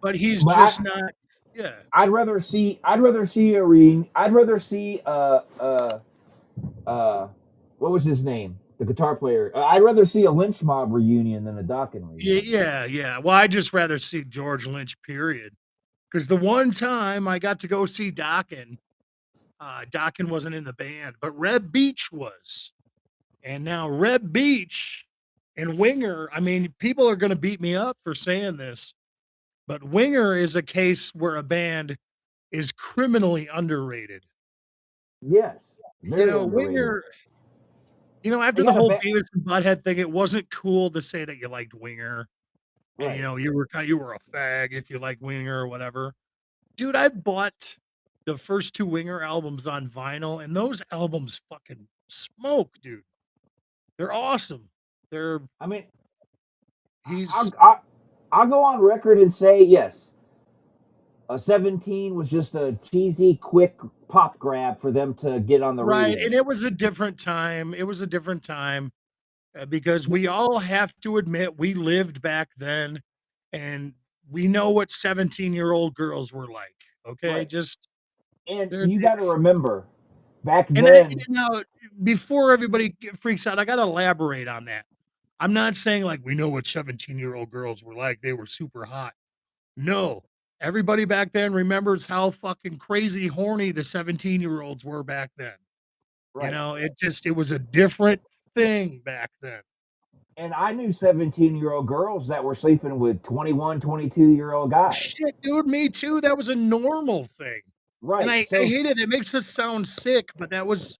but he's But just not, yeah. I'd rather see what was his name? The guitar player. I'd rather see a Lynch Mob reunion than a Dokken reunion. Yeah. Well, I'd just rather see George Lynch, period. Because the one time I got to go see Dokken, Dokken wasn't in the band, but Reb Beach was. And now Reb Beach and Winger, I mean, people are going to beat me up for saying this, but Winger is a case where a band is criminally underrated. Yes, You very know, underrated. Winger, They after the got a whole band, Beavis and Butthead thing, it wasn't cool to say that you liked Winger. And right? you were a fag if you like Winger or whatever. Dude, I bought the first two Winger albums on vinyl, and those albums fucking smoke, dude. They're awesome. They're I mean, he's I'll go on record and say yes. 17 was just a cheesy, quick pop grab for them to get on the right, radio. and it was a different time. It was a different time because we all have to admit we lived back then, and we know what 17-year-old girls were like. Okay, Right. just And they're you got to remember, back and I then, now before everybody freaks out, I got to elaborate on that. I'm not saying like we know what 17-year-old girls were like. They were super hot. No. Everybody back then remembers how fucking crazy horny the 17-year-olds were back then. You right. know, it was a different thing back then. And I knew 17-year-old girls that were sleeping with 21, 22-year-old guys. Shit, dude, me too. That was a normal thing. And Right. I So, hate it. It makes us sound sick, but that was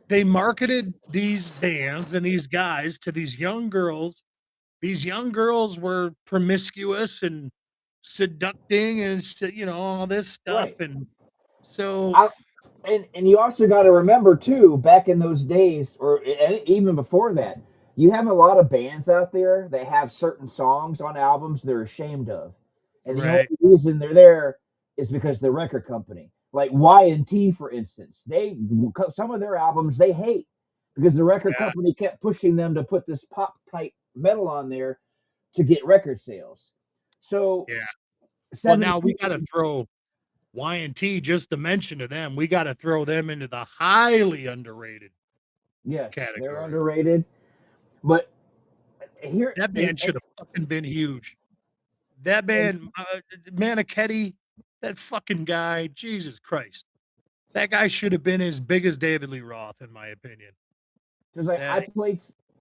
they marketed these bands and these guys to these young girls. These young girls were promiscuous and seducting and all this stuff. right. And so I, and you also got to remember too, back in those days, or even before that, you have a lot of bands out there that have certain songs on albums they're ashamed of, and the only right. reason they're there is because the record company, like Y&T, for instance, they some of their albums they hate because the record Yeah, company kept pushing them to put this pop type metal on there to get record sales. So yeah. Well, now we 17, gotta throw Y&T just to mention to them, we gotta throw them into the highly underrated yes, they're category. underrated, but here That band should have fucking been huge. That and band, Manichetti, that fucking guy, Jesus Christ. That guy should have been as big as David Lee Roth, in my opinion. because like That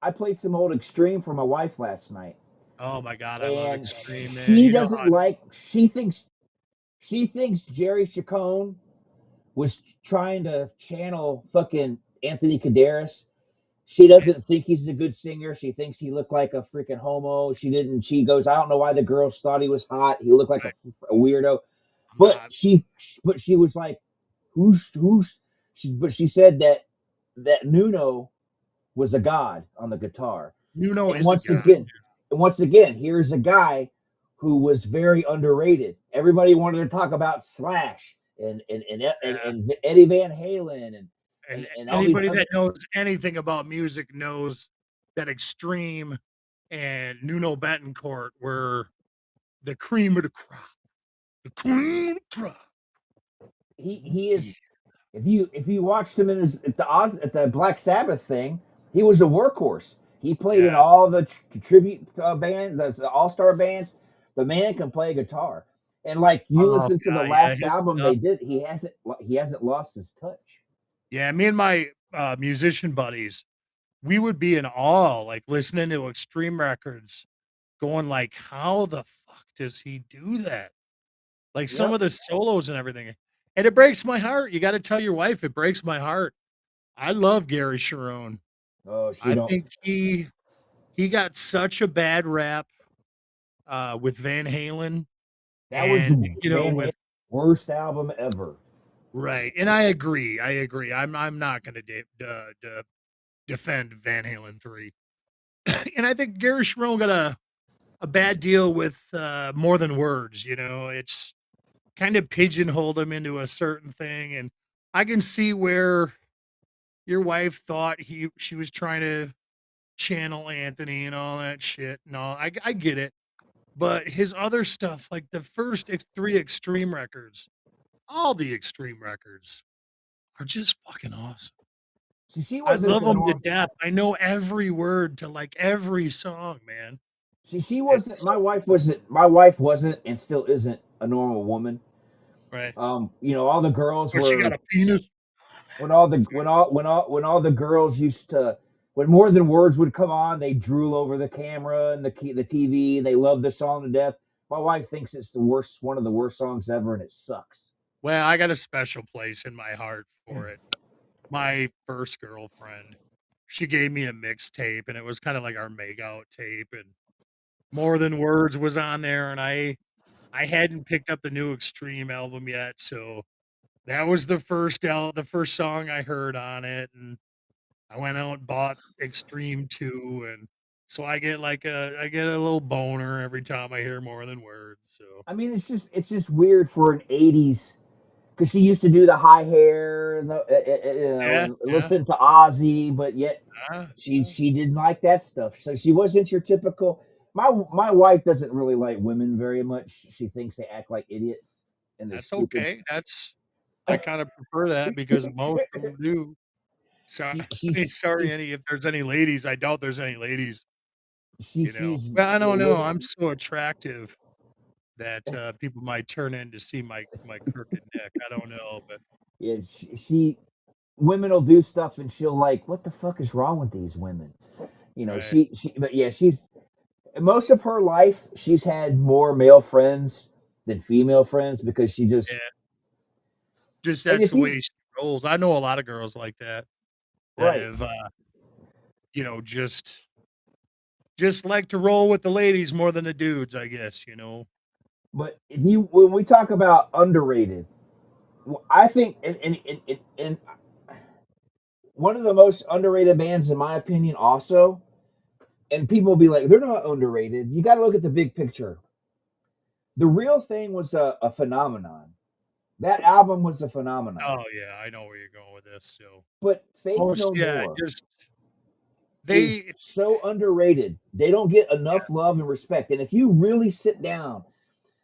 I played some old Extreme for my wife last night, oh my god, I love and Extreme, man. she You know doesn't how like. She thinks Jerry Chacon was trying to channel fucking Anthony Kiedis. She doesn't think he's a good singer. She thinks he looked like a freaking homo. She didn't. She goes, I don't know why the girls thought he was hot. He looked like right, a weirdo. I'm But not she was like, who's? But she said that Nuno was a god on the guitar. Nuno And is a once god. again, here's a guy who was very underrated. Everybody wanted to talk about Slash Yeah. and Eddie Van Halen And and all these anybody other that knows anything about music knows that Extreme and Nuno Bettencourt were the cream of the crop. The cream of the crop. Ooh, he yeah. is if you watched him in his at the Black Sabbath thing, he was a workhorse. He played in Yeah. all the tribute band, the all star bands. The man can play guitar, and like you Oh listen to the god, yeah, last his album they stuff. did, he hasn't lost his touch. Yeah, me and my musician buddies, we would be in awe, like listening to Extreme records, going like, how the fuck does he do that? Like some Yep. of the solos and everything. And it breaks my heart. You got to tell your wife it breaks my heart. I love Gary Sharon. Oh, she I don't. think he got such a bad rap with Van Halen That was and Van Halen's with worst album ever. right. And I agree. I agree. I'm not going to defend Van Halen 3. And I think Gary Sharon got a bad deal with more than words, It's kind of pigeonholed him into a certain thing and I can see where your wife thought she was trying to channel Anthony and all that shit. No, I get it. But his other stuff, like the first three Extreme records, all the Extreme records are just fucking awesome. She I wasn't love the them to norm. death. I know every word to like every song, man. She wasn't. It's My wife wasn't. My wife wasn't, and still isn't a normal woman. right. All the girls But she got were a penis. when all the when all the girls used to when More Than Words would come on, they drool over the camera and the TV. They love the song to death. My wife thinks it's the worst, one of the worst songs ever, and it sucks. Well, I got a special place in my heart for it. My first girlfriend, she gave me a mixtape, and it was kind of like our make out tape, and More Than Words was on there, and I hadn't picked up the new Extreme album yet, so that was the first song I heard on it, and I went out and bought Extreme 2, and so I get a little boner every time I hear More Than Words. So I mean, it's just weird for an '80s because she used to do the high hair and yeah, and yeah, listen to Ozzy, but yet yeah, she didn't like that stuff. So she wasn't your typical. My wife doesn't really like women very much. She thinks they act like idiots and they're that's stupid. okay. That's I kind of prefer that because most of them do. So she I mean, she's sorry, she's any if there's any ladies, I doubt there's any ladies. You know, she's well, I don't know. women. I'm so attractive that people might turn in to see my crooked neck. I don't know, but Yeah, she women will do stuff and she'll like, what the fuck is wrong with these women? right, But yeah, she's most of her life she's had more male friends than female friends because she just yeah. Just and that's if the way you she rolls. I know a lot of girls like that that right, have, you know, just like to roll with the ladies more than the dudes, I guess, you know? but if you when we talk about underrated, I think and one of the most underrated bands in my opinion also, and people will be like they're not underrated. You got to look at the big picture. The Real Thing was a phenomenon. That album was a phenomenon. Oh, yeah, I know where you're going with this, so But Faith most No yeah, More just is they so underrated. They don't get enough yeah, love and respect. And if you really sit down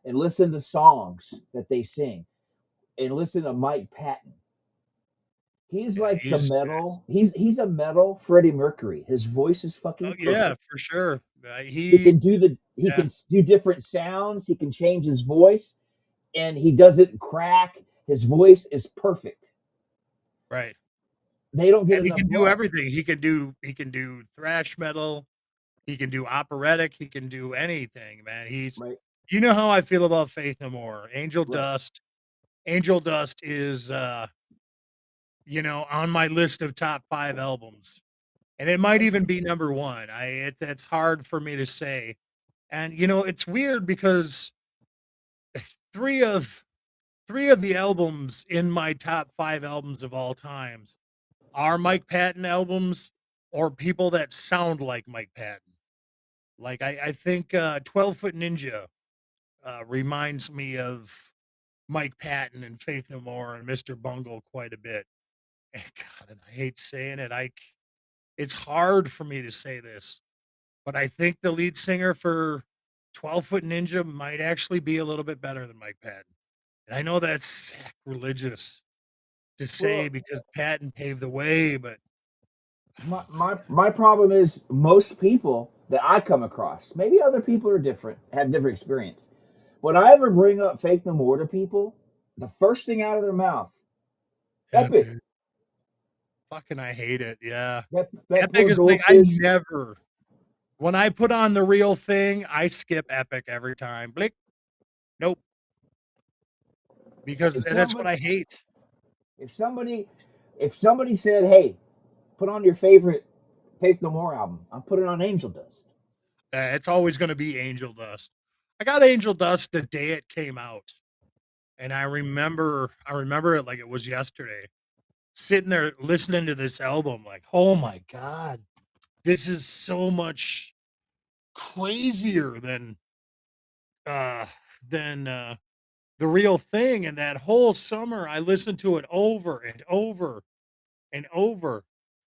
and listen to songs that they sing and listen to Mike Patton, he's yeah, like the metal. He's a metal Freddie Mercury. His voice is oh, fucking yeah, perfect. for sure. He can do he Yeah, can do different sounds. He can change his voice, and he doesn't crack. His voice is perfect. right. They don't get And he enough can do love, everything. He can do thrash metal, he can do operatic, he can do anything, man. He's right? you know how I feel about Faith No More. Angel Right. Dust. Angel Dust is you know, on my list of top 5 albums. And it might even be number 1. It's hard for me to say. And you know, it's weird because 3 of 3 of the albums in my top 5 albums of all times are Mike Patton albums or people that sound like Mike Patton. Like I think 12 Foot Ninja reminds me of Mike Patton and Faith No More and Mr. Bungle quite a bit. And God, and I hate saying it. It's hard for me to say this, but I think the lead singer for 12 Foot Ninja might actually be a little bit better than Mike Patton. And I know that's sacrilegious to say Well, because Patton paved the way, but my oh my my my problem is most people that I come across, maybe other people are different, have different experience. When I ever bring up Faith No More to people, the first thing out of their mouth, God, Epic. Epic. Fucking I hate it. Yeah. That Epic poor is like I goldfish. never when I put on the real thing, I skip Epic every time. Blink. Nope. Because If that's what somebody I hate. if somebody if somebody said, "Hey, put on your favorite Faith No More album," I'm putting on Angel Dust. It's always going to be Angel Dust. I got Angel Dust the day it came out, and I remember it like it was yesterday. Sitting there listening to this album, like, oh my god, this is so much crazier uh than the real thing. And that whole summer, I listened to it over and over and over,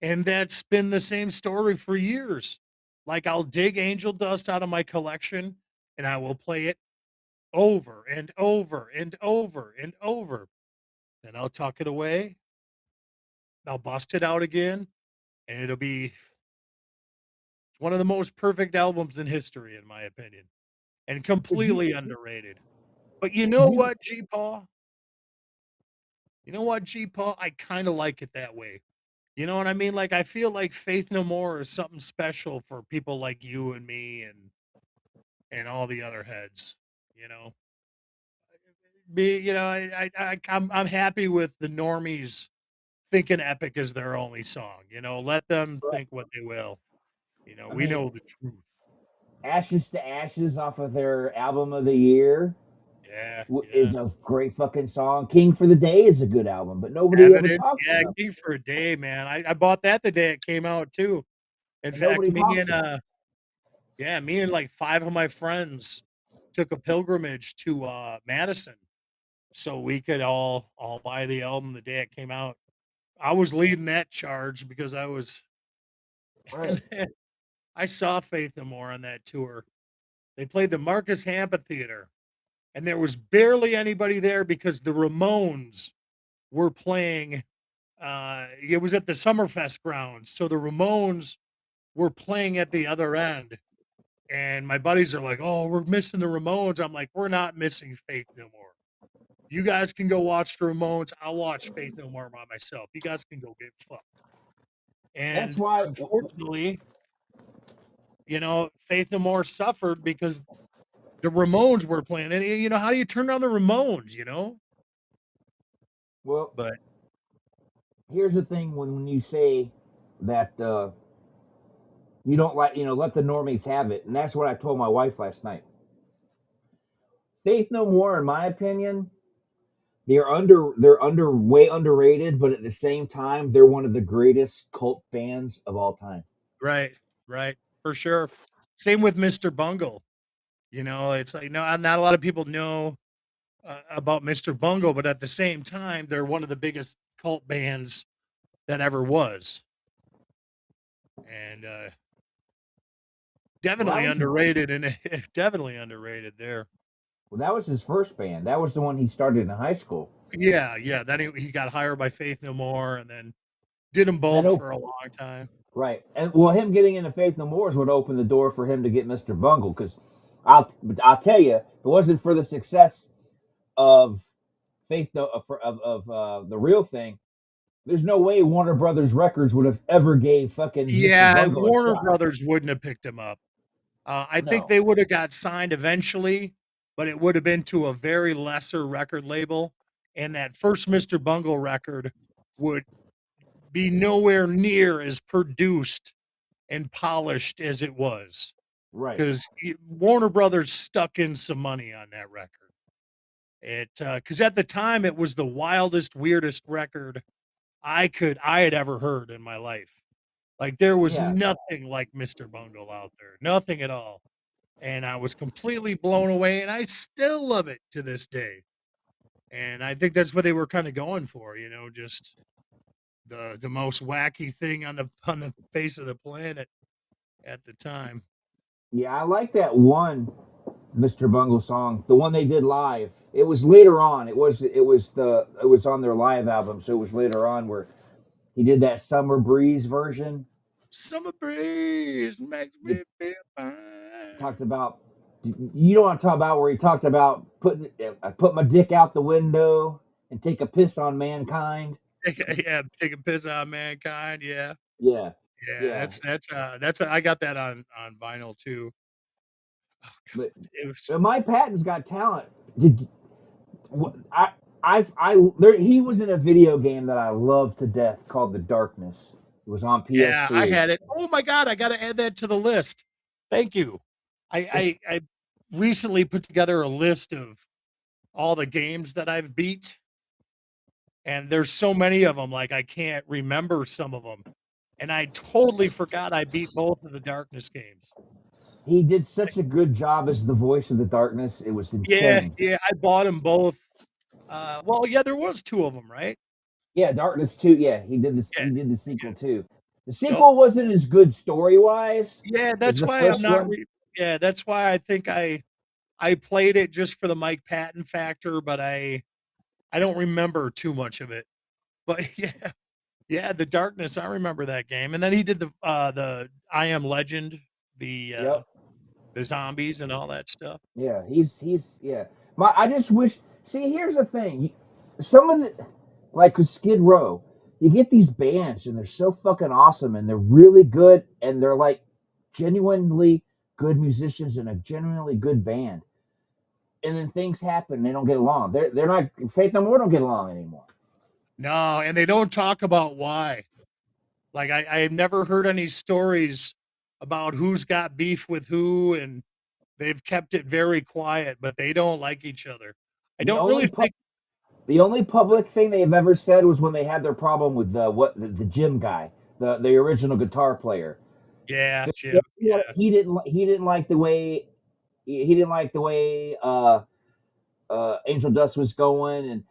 and that's been the same story for years. Like I'll dig Angel Dust out of my collection, and I will play it over and over and over and over. Then I'll tuck it away, I'll bust it out again, and it'll be one of the most perfect albums in history, in my opinion, and completely underrated. But you know what, G Paul? You know what, G Paul? I kind of like it that way. You know what I mean? Like I feel like Faith No More is something special for people like you and me and all the other heads. You know, I'm happy with the normies thinking Epic is their only song. You know, let them think what they will. You know, I we mean, know the truth. Ashes to Ashes off of their album of the year Yeah, is yeah. a great fucking song. King for the Day is a good album, but nobody ever Evidence, talks yeah, about King for a Day, man. I bought that the day it came out too. In it. And fact, nobody talks about it. me and like 5 of my friends took a pilgrimage to Madison so we could all buy the album the day it came out. I was leading that charge because I was Right. and then I saw Faith No More on that tour. They played the Marcus Amphitheater and there was barely anybody there because the Ramones were playing it was at the Summerfest grounds. So the Ramones were playing at the other end. And my buddies are like, "Oh, we're missing the Ramones." I'm like, "We're not missing Faith No More. You guys can go watch the Ramones. I'll watch Faith No More by myself. You guys can go get fucked." That's And why. unfortunately, Faith No More suffered because the Ramones were playing. And how do you turn down the Ramones? Well, But here's the thing: when you say that you don't like, let the normies have it, and that's what I told my wife last night. Faith No More, in my opinion, they're way underrated, but at the same time, they're one of the greatest cult bands of all time. right, right, for sure. Same with Mr. Bungle. It's like no, not a lot of people know about Mr. Bungle, but at the same time, they're one of the biggest cult bands that ever was, and Well, definitely underrated, and definitely underrated there. that was his first band. That was the one he started in high school. Yeah, yeah. Then he got hired by Faith No More, and then did them That both op- for a long time. right, and well, him getting into Faith No More is what opened the door for him to get Mr. Bungle. Because I'll tell you, if it wasn't for the success of Faith No of the real thing, there's no way Warner Brothers Records would have ever gave fucking Mr. Yeah, Bungle a Warner shot. Brothers wouldn't have picked him up. I think No, they would have got signed eventually, but it would have been to a very lesser record label, and that first Mr. Bungle record would be nowhere near as produced and polished as it was right, because Warner Brothers stuck in some money on that record. Because at the time it was the wildest, weirdest record I had ever heard in my life. Like there was yeah. nothing like Mr. Bungle out there, nothing at all. And I was completely blown away, and I still love it to this day. And I think that's what they were kind of going for, just the most wacky thing on the face of the planet at the time. Yeah, I like that one Mr. Bungle song, the one they did live. It was later on. It was on their live album, so it was later on where he did that Summer Breeze version. Summer breeze makes They me feel fine. talked about, you know what I'm talking about, where he talked about I put my dick out the window and take a piss on mankind. Take a piss on mankind. Yeah, Yeah, yeah. yeah. I got that on vinyl too. Oh But, God, it was. but Mike Patton's got talent. Did he was in a video game that I love to death called The Darkness. It was on Yeah, I PS3. had it. Oh my God, I got to add that to the list. Thank you. It's I recently put together a list of all the games that I've beat, and there's so many of them. Like I can't remember some of them, and I totally forgot I beat both of the Darkness games. He did such a good job as the voice of the darkness. It was Yeah, insane. yeah, I bought them both. Well, yeah, there was two of them, right? Yeah, Darkness 2. Yeah, he did this. Yeah, He did the sequel too. The yep. sequel wasn't as good story wise Yeah, as that's the why I'm first not. one. Yeah, that's why I think I played it just for the Mike Patton factor, but I don't remember too much of it. But yeah, Yeah, the Darkness. I remember that game. And then he did the I Am Legend, the uh Yep. the zombies and all that stuff. Yeah, he's yeah. I just wish. See, here's the thing. Some of the like with Skid Row, you get these bands and they're so fucking awesome and they're really good and they're like genuinely good musicians and a genuinely good band. And then things happen, they don't get along. They're not Faith No More don't get along anymore. No, and they don't talk about why. Like I've never heard any stories about who's got beef with who, and they've kept it very quiet, but they don't like each other. I The don't only really pu- think. the only public thing they've ever said was when they had their problem with the Jim guy, the original guitar player. Yeah, Just Jim. Yeah, he didn't like the way he didn't like the way Angel Dust was going, and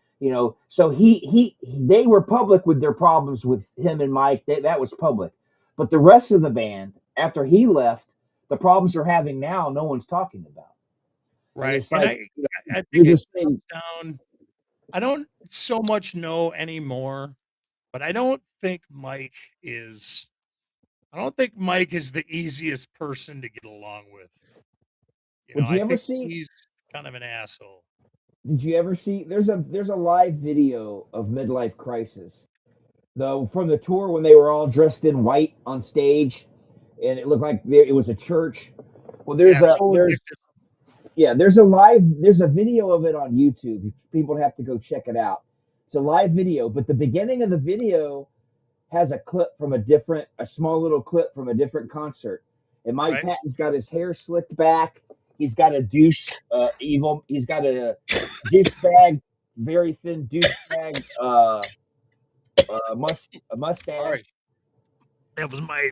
so they were public with their problems with him and Mike. That was public, but the rest of the band after he left, the problems they're having now, no one's talking about, and right. it's And like I you're think it just comes saying, down. I don't so much know anymore, but I don't think Mike is. I don't think Mike is the easiest person to get along with. would you I ever think see? he's kind of an asshole. Did you ever see? There's a live video of Midlife Crisis, though, from the tour when they were all dressed in white on stage, and it looked like it was a church. Well, Yeah, so addicted. there's a video of it on YouTube. People have to go check it out. It's a live video, but the beginning of the video has a small little clip from a different concert. And Mike Right? Patton's got his hair slicked back. He's got a evil. He's got a douchebag, very thin douchebag, a Sorry, mustache. that was my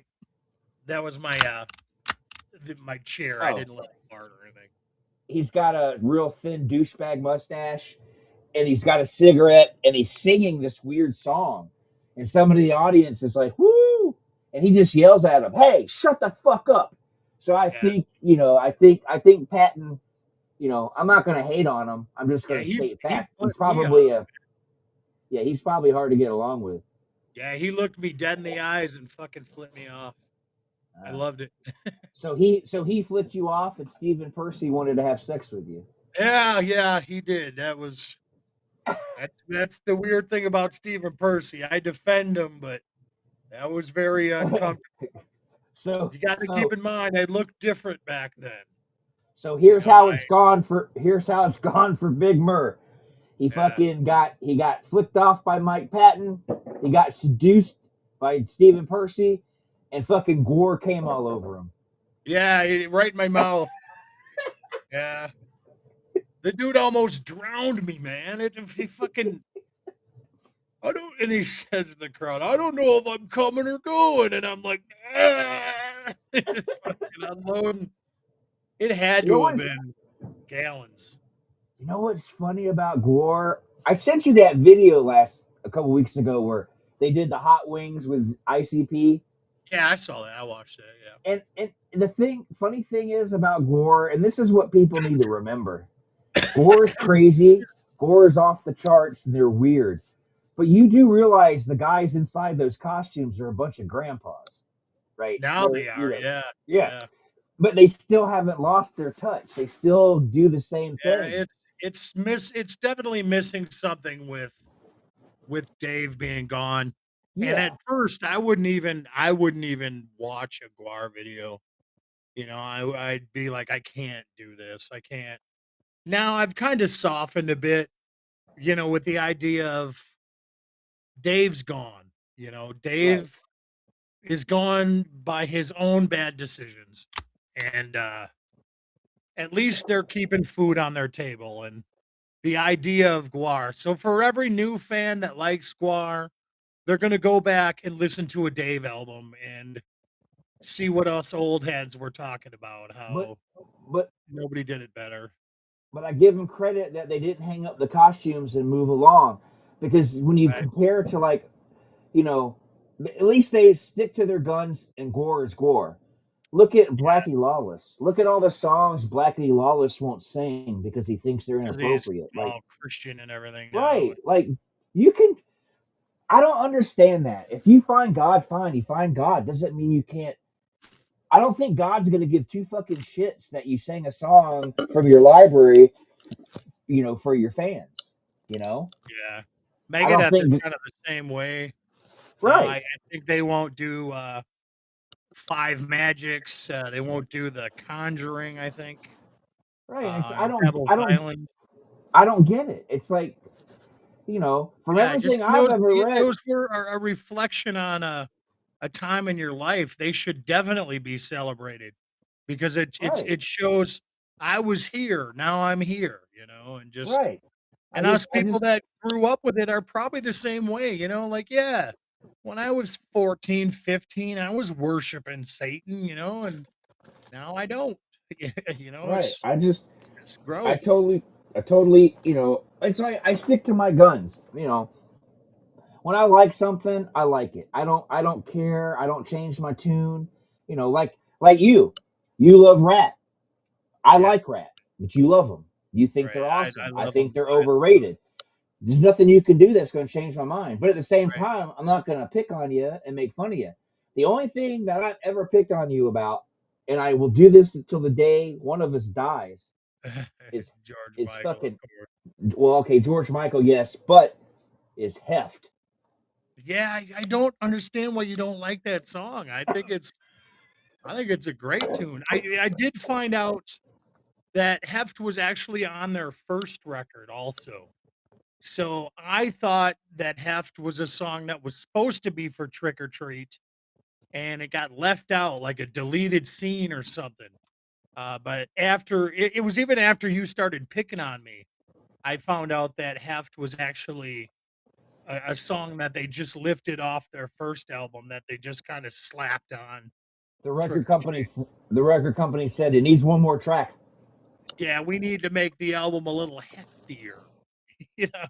that was my chair. I Oh, didn't let it fart or anything. he's got a real thin douchebag mustache, and he's got a cigarette, and he's singing this weird song, and somebody in the audience is like, "Woo!" and he just yells at him, "Hey, shut the fuck up!" So I Yeah, think, I think Patton, I'm not going to hate on him. I'm just yeah. going to state He fact. put me on. He's probably hard to get along with. Yeah, he looked me dead in the eyes and fucking flipped me off. I Uh, loved it. so he flipped you off, and Stephen Percy wanted to have sex with you. Yeah, yeah, he did. That's the weird thing about Stephen Percy. I defend him, but that was very uncomfortable. so You got to keep so in mind I looked different back then. so You here's know, how it's gone for Big Murr. yeah, He got flicked off by Mike Patton. He got seduced by Stephen Percy, and fucking gore came all over him. yeah, right in my mouth. Yeah, the dude almost drowned me, man. He fucking I don't, and he says in the crowd, I don't know if I'm coming or going, and I'm like, ah! It's fucking unloading. It had You know to have what's been gallons. you know what's funny about gore? I sent you that video a couple weeks ago where they did the hot wings with ICP. Yeah, I saw that. I watched that. Yeah. And funny thing is about gore, and this is what people need to remember. Gore is crazy. Gore is off the charts. They're weird. But you do realize the guys inside those costumes are a bunch of grandpas, right? Now they are. Yeah. Yeah. Yeah. But they still haven't lost their touch. They still do the same Yeah. thing. It's definitely missing something with Dave being gone. And Yeah. at first, I wouldn't even watch a Guar video. I'd be like, I can't do this. I can't. Now I've kind of softened a bit, with the idea of Dave's gone. Right. Dave is gone by his own bad decisions. And at least they're keeping food on their table and the idea of Guar. So for every new fan that likes Guar, they're going to go back and listen to a Dave album and see what us old heads were talking about, But how but nobody did it better. but I give them credit that they didn't hang up the costumes and move along, because when you Right. compare to, like, you know, at least they stick to their guns, and gore is gore. Look at Blackie Lawless. Look at all the songs Blackie Lawless won't sing because he thinks they're Because he's inappropriate. Like, all Christian and everything now. right, like you can. I don't understand that. If you find God, fine. You find God doesn't mean you can't. I don't think God's gonna give two fucking shits that you sang a song from your library, for your fans. You know, Yeah. I don't Megadeth is think. kind of the same way. Now I Right, think they won't do Five Magics. They won't do the Conjuring, I think. right. And Or Devil's Island. I don't get it. It's like, from Yeah, just everything I've ever read. those were a reflection on a time in your life. They should definitely be celebrated because Right, it shows I was here, now I'm here, and just right. and us I people just, that grew up with it are probably the same way, like yeah, when I was 14, 15, I was worshiping Satan, and now I don't. right. It's I growth. totally, I totally, it's like I stick to my guns. When I like something, I like it. I don't care. I don't change my tune. Like you love Rat. I Yeah, like Rat, but you love them. You think right. they're I awesome. I love think them. they're I love them. overrated. There's nothing you can do that's going to change my mind. But at the same Right. time, I'm not going to pick on you and make fun of you. The only thing that I've ever picked on you about, and I will do this until the day one of us dies, is George is Michael, of fucking course. well, okay, George Michael, yes, but is Heft. Yeah, I don't understand why you don't like that song. I think it's a great tune. I did find out that Heft was actually on their first record also. So I thought that Heft was a song that was supposed to be for Trick or Treat, and it got left out like a deleted scene or something. But it was even after you started picking on me, I found out that Heft was actually a song that they just lifted off their first album that they just kind of slapped on The Trick record or Treat. company the record company said it needs one more track. Yeah, we need to make the album a little heftier. you know.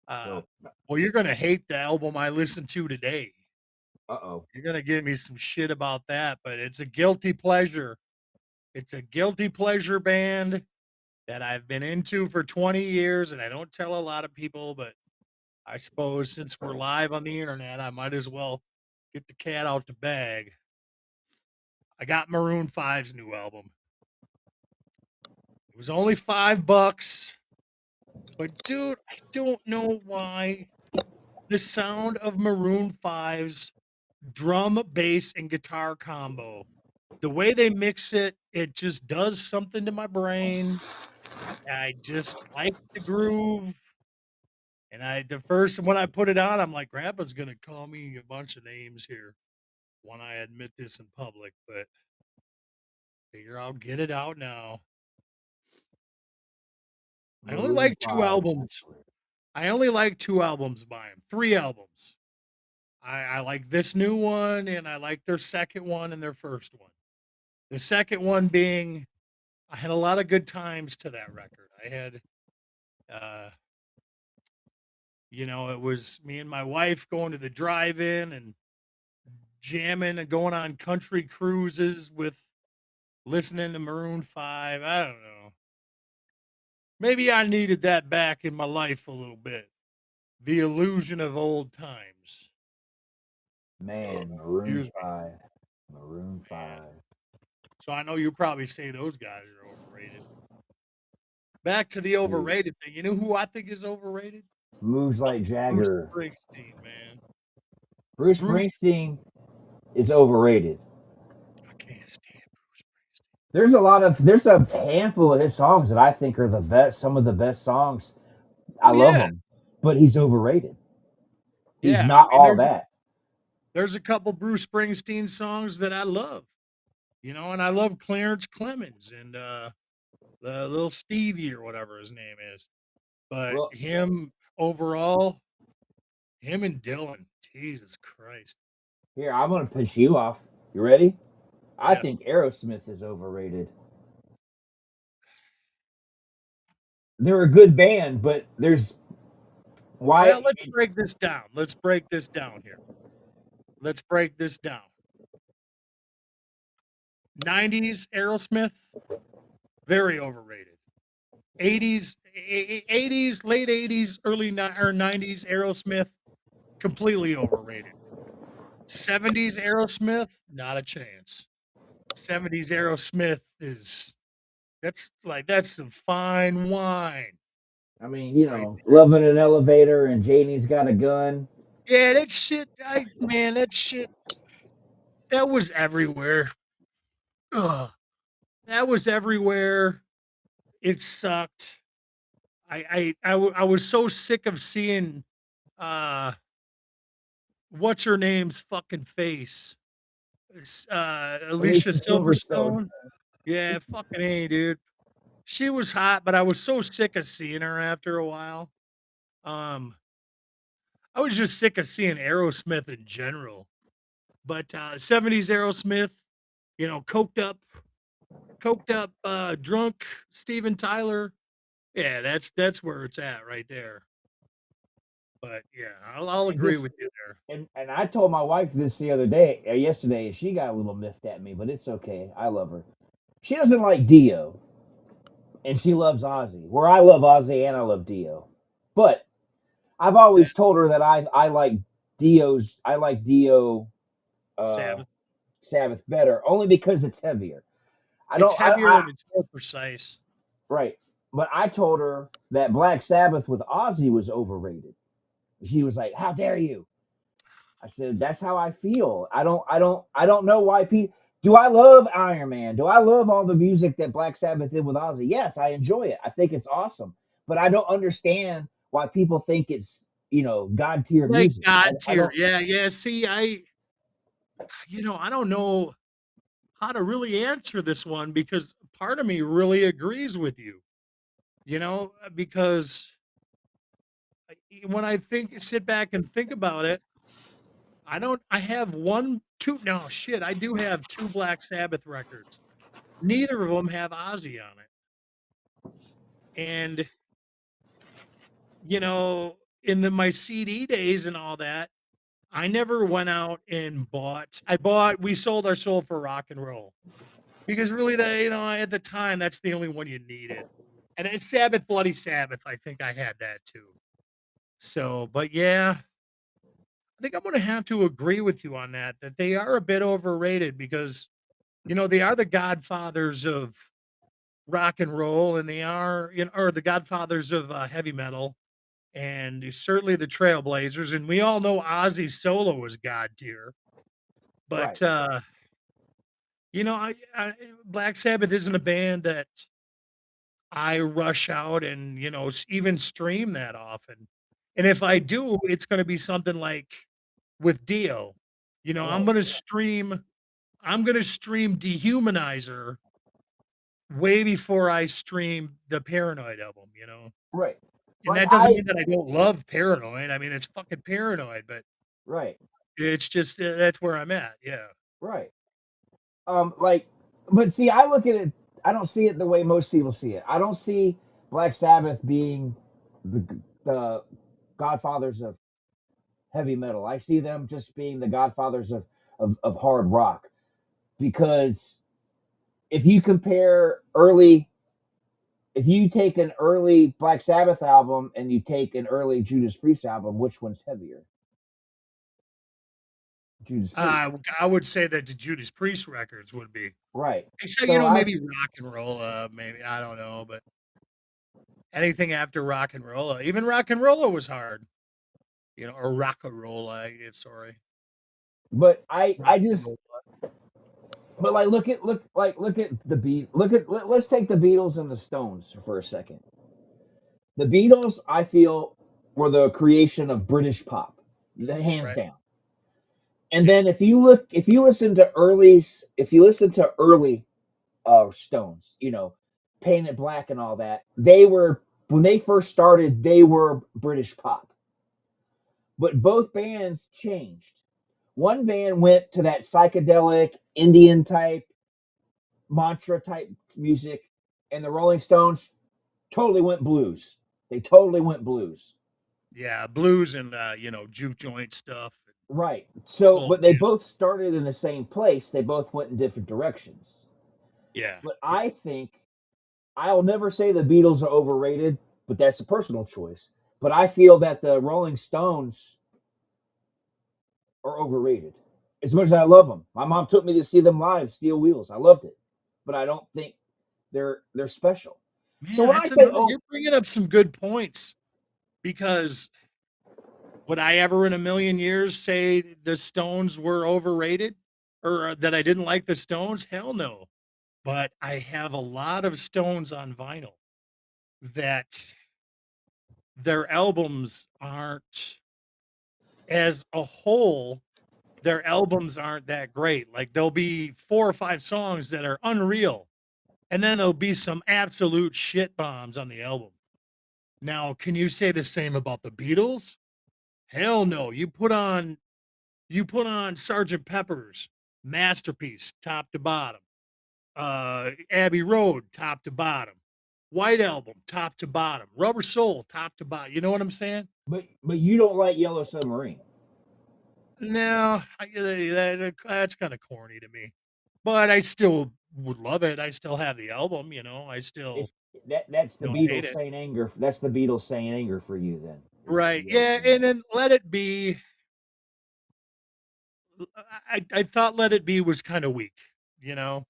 Uh, So, well, you're gonna hate the album I listened to today. uh-oh. You're gonna give me some shit about that, but it's a guilty pleasure. It's a guilty pleasure band that I've been into for 20 years, and I don't tell a lot of people, but I suppose since we're live on the internet, I might as well get the cat out the bag. I got Maroon 5's new album. It was only $5, but dude, I don't know why the sound of Maroon 5's drum, bass, and guitar combo, the way they mix it, it just does something to my brain. I just like the groove. And the first when I put it on, I'm like, Grandpa's gonna call me a bunch of names here when I admit this in public, but figure I'll get it out now. I only Maroon like two 5. albums. I only like two albums by him. Three albums. I like this new one, and I like their second one and their first one. The second one being, I had a lot of good times to that record. I had, uh, it was me and my wife going to the drive-in and jamming and going on country cruises with listening to Maroon 5. I don't know. Maybe I needed that back in my life a little bit. The illusion of old times. Man, Maroon Excuse me, 5. Maroon man. 5. So I know you probably say those guys are overrated. Back to the Dude, overrated thing. You know who I think is overrated? moves like Bruce Jagger. Springsteen, man. Bruce Bruce, Springsteen is overrated. I can't stand Bruce Springsteen. There's a handful of his songs that I think are the best, some of the best songs. I Oh love yeah, them, but he's overrated. He's yeah. I not mean, all that. there's a couple Bruce Springsteen songs that I love, and I love Clarence Clemens and the little Stevie or whatever his name is. But Well, him overall, him and Dylan, Jesus Christ. here, I'm going to piss you off. You ready? I Yeah. think Aerosmith is overrated. They're a good band, but there's why Well, let's break this down. Let's break this down here. Let's break this down. 90s Aerosmith, very overrated. 80s, 80s, late 80s, early or 90s Aerosmith, completely overrated. 70s Aerosmith, not a chance. 70s Aerosmith that's some fine wine. I mean, Right. loving an elevator and Janie's got a gun. Yeah, that shit, that shit, that was everywhere. Ugh, that was everywhere. It sucked. I was so sick of seeing, uh, what's her name's fucking face? Alicia Alicia Silverstone. Silverstone. Yeah, fucking A, dude. She was hot, but I was so sick of seeing her after a while. Um, I was just sick of seeing Aerosmith in general. But 70s Aerosmith, coked up, drunk Steven Tyler. Yeah, that's where it's at right there. But yeah, I'll And agree just with you there. and I told my wife this the other day, or yesterday, and she got a little miffed at me, but it's okay. I love her. She doesn't like Dio, and she loves Ozzy. Where I love Ozzy and I love Dio, but I've That always told her that I like Dio uh, Sabbath. Sabbath better, only because it's heavier. I It's don't heavier and it's more precise. right, but I told her that Black Sabbath with Ozzy was overrated. She was like, "How dare you?" I said, "That's how I feel. I don't know why people. Do I love Iron Man? Do I love all the music that Black Sabbath did with Ozzy? Yes, I enjoy it. I think it's awesome, but I don't understand why people think it's god tier Like music. I, God I tier. don't. Yeah, yeah. See, I don't know how to really answer this one because part of me really agrees with you, because when sit back and think about it, I have one, two, no shit, I do have two Black Sabbath records. Neither of them have Ozzy on it. And, in my CD days and all that, I never went out and we sold our soul for rock and roll because really at the time, that's the only one you needed. And then Sabbath, Bloody Sabbath, I think I had that too. So, but yeah, I think I'm going to have to agree with you on that they are a bit overrated because, they are the godfathers of rock and roll and they are, or the godfathers of heavy metal and certainly the trailblazers. And we all know Ozzy's solo is god tier. Right, But, Black Sabbath isn't a band that I rush out and, even stream that often. And if I do, it's going to be something like with Dio. I'm right, going to stream Dehumanizer way before I stream the Paranoid album. right. And Like that doesn't mean that I don't love Paranoid. I mean, it's fucking Paranoid, but right, it's just that's where I'm at. Yeah. right. Like, but see, I look at it. I don't see it the way most people see it. I don't see Black Sabbath being the godfathers of heavy metal. I see them just being the godfathers of hard rock. Because if you compare if you take an early Black Sabbath album and you take an early Judas Priest album, which one's heavier? Judas Priest. I would say that the Judas Priest records would be. Right. Except, So I maybe rock and roll, maybe I don't know, but anything after rock and roll, even rock and roll was hard, or rock and roll. Sorry, but I rock I and just roll. but like look at the beat let's take the Beatles and the Stones for a second. The Beatles, I feel, were the creation of British pop, hands Right? down. And Yeah. then if you listen to early Stones, Paint It Black and all that, they were when they first started, they were British pop. But both bands changed. One band went to that psychedelic Indian type mantra type music, and the Rolling Stones totally went blues. They totally went blues. Yeah, blues and juke joint stuff. Right. So, Well, but they both started in the same place. They both went in different directions. yeah, But yeah. I think I'll never say the Beatles are overrated, but that's a personal choice. But I feel that the Rolling Stones are overrated. As much as I love them, my mom took me to see them live, Steel Wheels. I loved it, but I don't think they're special. So Man, when I that's say, another. oh, You're bringing up some good points because would I ever in a million years say the Stones were overrated or that I didn't like the Stones? Hell no. But I have a lot of Stones on vinyl that their albums aren't, as a whole, their albums aren't that great. Like there'll be 4 or 5 songs that are unreal, and then there'll be some absolute shit bombs on the album. Now, can you say the same about the Beatles? Hell no. You put on Sergeant Pepper's masterpiece, top to bottom. Abbey Road, top to bottom. White Album, top to bottom. Rubber Soul, top to bottom. You know what I'm saying? but you don't like Yellow Submarine. No, that's kind of corny to me. But I still would love it. I still have the album, I It's still that's the don't hate Beatles it. saying anger. That's the Beatles saying anger for you. Then is Right. Yellow Yeah. And Submarine. then Let It Be. I thought Let It Be was kind of weak, you know?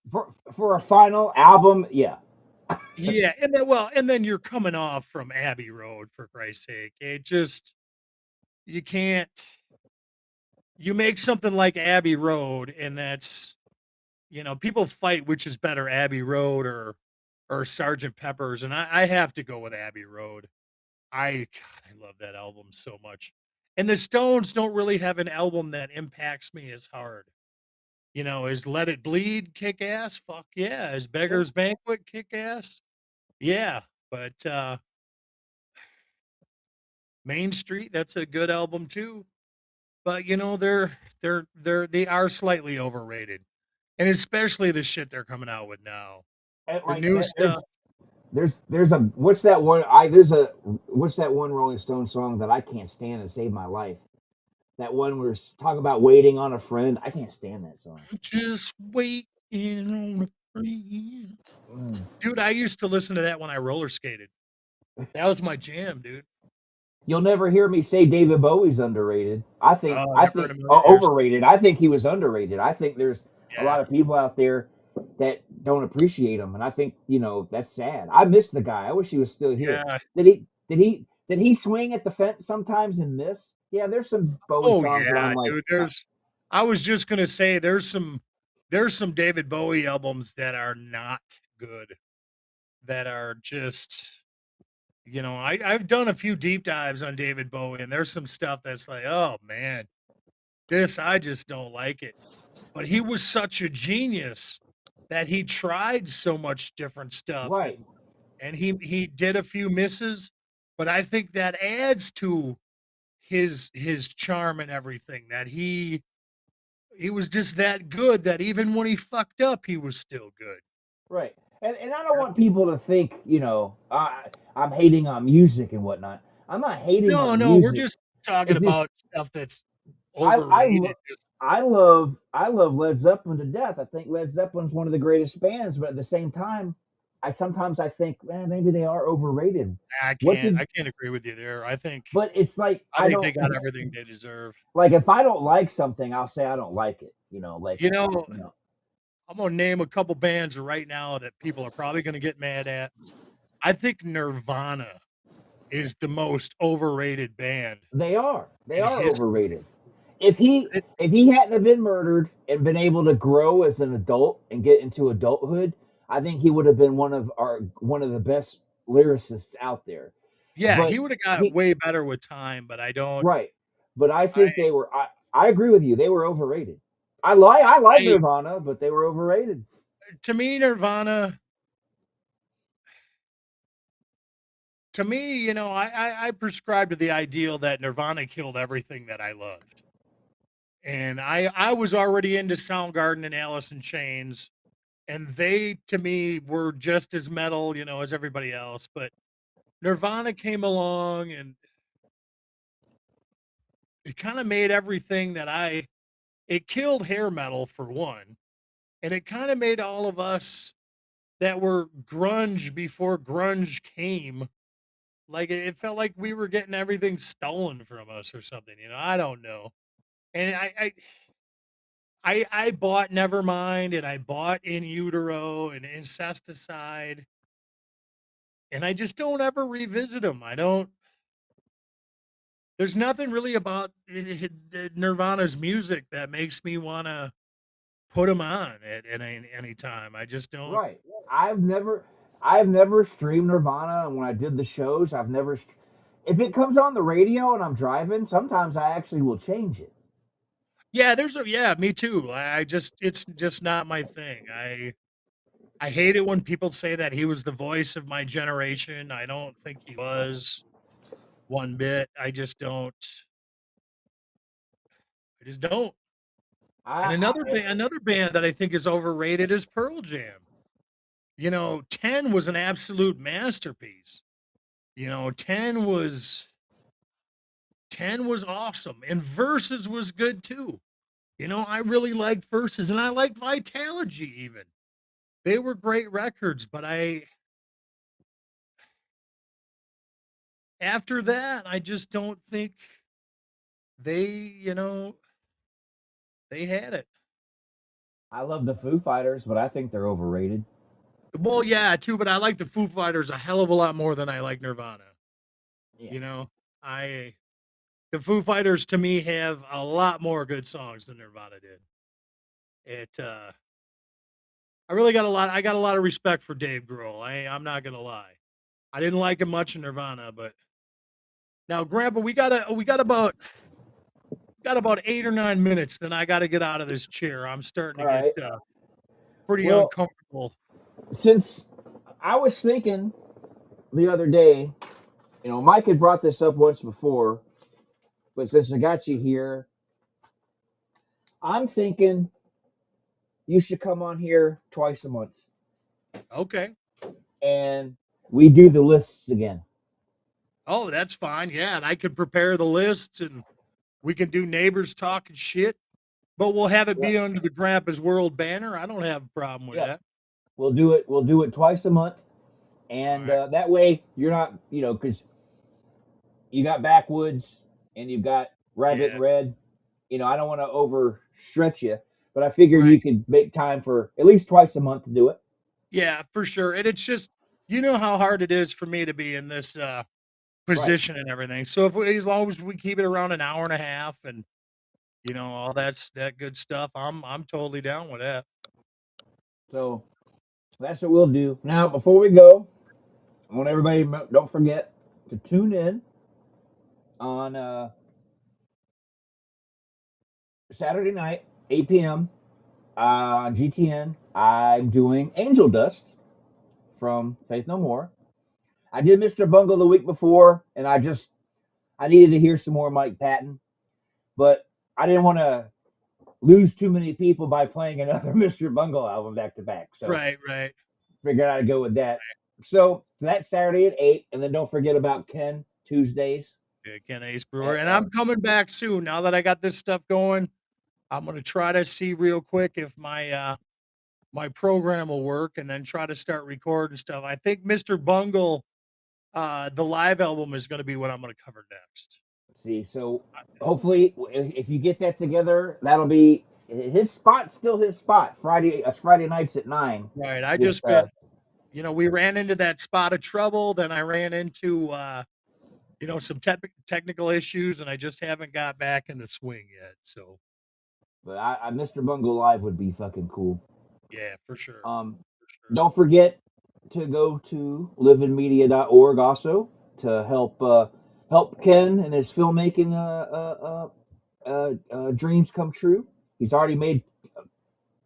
For a final album, yeah. Yeah. And then you're coming off from Abbey Road, for Christ's sake. It just, you can't, you make something like Abbey Road, and that's, people fight which is better, Abbey Road or Sergeant Pepper's, and I have to go with Abbey Road. God, I love that album so much. And the Stones don't really have an album that impacts me as hard. Is Let It Bleed kick ass? Fuck yeah. Is Yeah. Beggar's Banquet kick ass? Yeah. But Main Street, that's a good album too. But they are slightly overrated. And especially the shit they're coming out with now. And The like new stuff. there's a what's that one I there's a what's that one Rolling Stone song that I can't stand and save my life. That one where it's talking about waiting on a friend. I can't stand that song. Just waiting on a friend. Mm. Dude, I used to listen to that when I roller skated. That was my jam, dude. You'll never hear me say David Bowie's underrated. I think Oh, I never in think a million years. overrated. I think he was underrated. I think there's a Yeah. lot of people out there that don't appreciate him, and I think that's sad. I miss the guy. I wish he was still here. Yeah. Did he swing at the fence sometimes and miss? Yeah, there's some Bowie Oh songs that yeah, I'm like, dude. I was just gonna say there's some David Bowie albums that are not good. That are just I've done a few deep dives on David Bowie, and there's some stuff that's like, oh man, this I just don't like it. But he was such a genius that he tried so much different stuff, right, and he did a few misses, but I think that adds to his charm and everything, that he was just that good that even when he fucked up, he was still good. right. And I don't want people to think, I'm hating on music and whatnot. I'm not hating No, on no, we're music. just talking It's just about stuff that's I I overrated. lo- I love Led Zeppelin to death. I think Led Zeppelin's one of the greatest bands, but at the same time, I think, man, maybe they are overrated. I What can't did I can't agree with you there. I think But it's like I think they got everything they deserve. like if I don't like something, I'll say I don't like it. Like You know, you know, I'm gonna name a couple bands right now that people are probably gonna get mad at. I think Nirvana is the most overrated band they in are history. overrated. If he It, if he hadn't have been murdered and been able to grow as an adult and get into adulthood, I think he would have been one of the best lyricists out there. yeah, he But would have got he way better with time, but I don't. right. But I I think I agree with you. They were overrated. I like I Nirvana, but they were overrated. to me Nirvana. To me, I prescribe to the ideal that Nirvana killed everything that I loved. And I was already into Soundgarden and Alice in Chains, and they to me were just as metal, as everybody else. But Nirvana came along, and it kind of made everything that it killed hair metal for one, and it kind of made all of us that were grunge before grunge came, like it felt like we were getting everything stolen from us or something. I don't know. And I bought Nevermind, and I bought In Utero and Incesticide, and I just don't ever revisit them. I don't. There's nothing really about Nirvana's music that makes me want to put them on at any time. I just don't. Right. I've never I've never streamed Nirvana, and when I did the shows, I've never. If it comes on the radio and I'm driving, sometimes I actually will change it. Yeah, yeah, me too. I just it's just not my thing. I hate it when people say that he was the voice of my generation. I don't think he was one bit. I just don't. And another band that I think is overrated is Pearl Jam. 10 was an absolute masterpiece. 10 was awesome, and Versus was good too. I really liked Versus, and I liked Vitalogy even. They were great records, but after that, I just don't think they, they had it. I love the Foo Fighters, but I think they're overrated. Well, yeah, too, but I like the Foo Fighters a hell of a lot more than I like Nirvana. Yeah. You know, I the Foo Fighters to me have a lot more good songs than Nirvana did. I got a lot of respect for Dave Grohl. I'm not gonna lie. I didn't like him much in Nirvana, but now, Grandpa, we got about 8 or 9 minutes. Then I got to get out of this chair. I'm starting All to get right. pretty Well, uncomfortable. since I was thinking the other day, Mike had brought this up once before, but since I got you here, I'm thinking you should come on here twice a month Okay. and we do the lists again. Oh, that's fine. Yeah, and I can prepare the lists, and we can do neighbors talking shit. But we'll have it Yep. be under the Grandpa's World banner. I don't have a problem with Yep. that. We'll do it. We'll do it twice a month, All and right. that way you're not, because you got backwoods and you've got rabbit Yeah. and red. I don't want to overstretch you, but I figured Right. you could make time for at least twice a month to do it. Yeah, for sure. And it's just, how hard it is for me to be in this Right. position and everything. So as long as we keep it around an hour and a half, and all that good stuff, I'm totally down with that. So that's what we'll do. Now, before we go, I want everybody don't forget to tune in on Saturday night, 8 p.m. On GTN. I'm doing Angel Dust from Faith No More. I did Mr. Bungle the week before, and I needed to hear some more Mike Patton, but I didn't want to lose too many people by playing another Mr. Bungle album back to back. So Right, right. figured I'd go with that. So that's Saturday at 8, and then don't forget about Ken Tuesdays. Yeah, Ken Ace Brewer. At, And I'm coming back soon. Now that I got this stuff going, I'm gonna try to see real quick if my program will work, and then try to start recording stuff. I think Mr. Bungle, the live album is gonna be what I'm gonna cover next. see, so hopefully, if you get that together, that'll be his spot. Still his spot. Friday nights at 9. Right. I Just just been, we ran into that spot of trouble. Then I ran into some technical issues, and I just haven't got back in the swing yet. So but Mr. Bungle live would be fucking cool. yeah, for sure. Um, For sure. don't forget to go to livingmedia.org also to help Ken and his filmmaking dreams come true. He's already made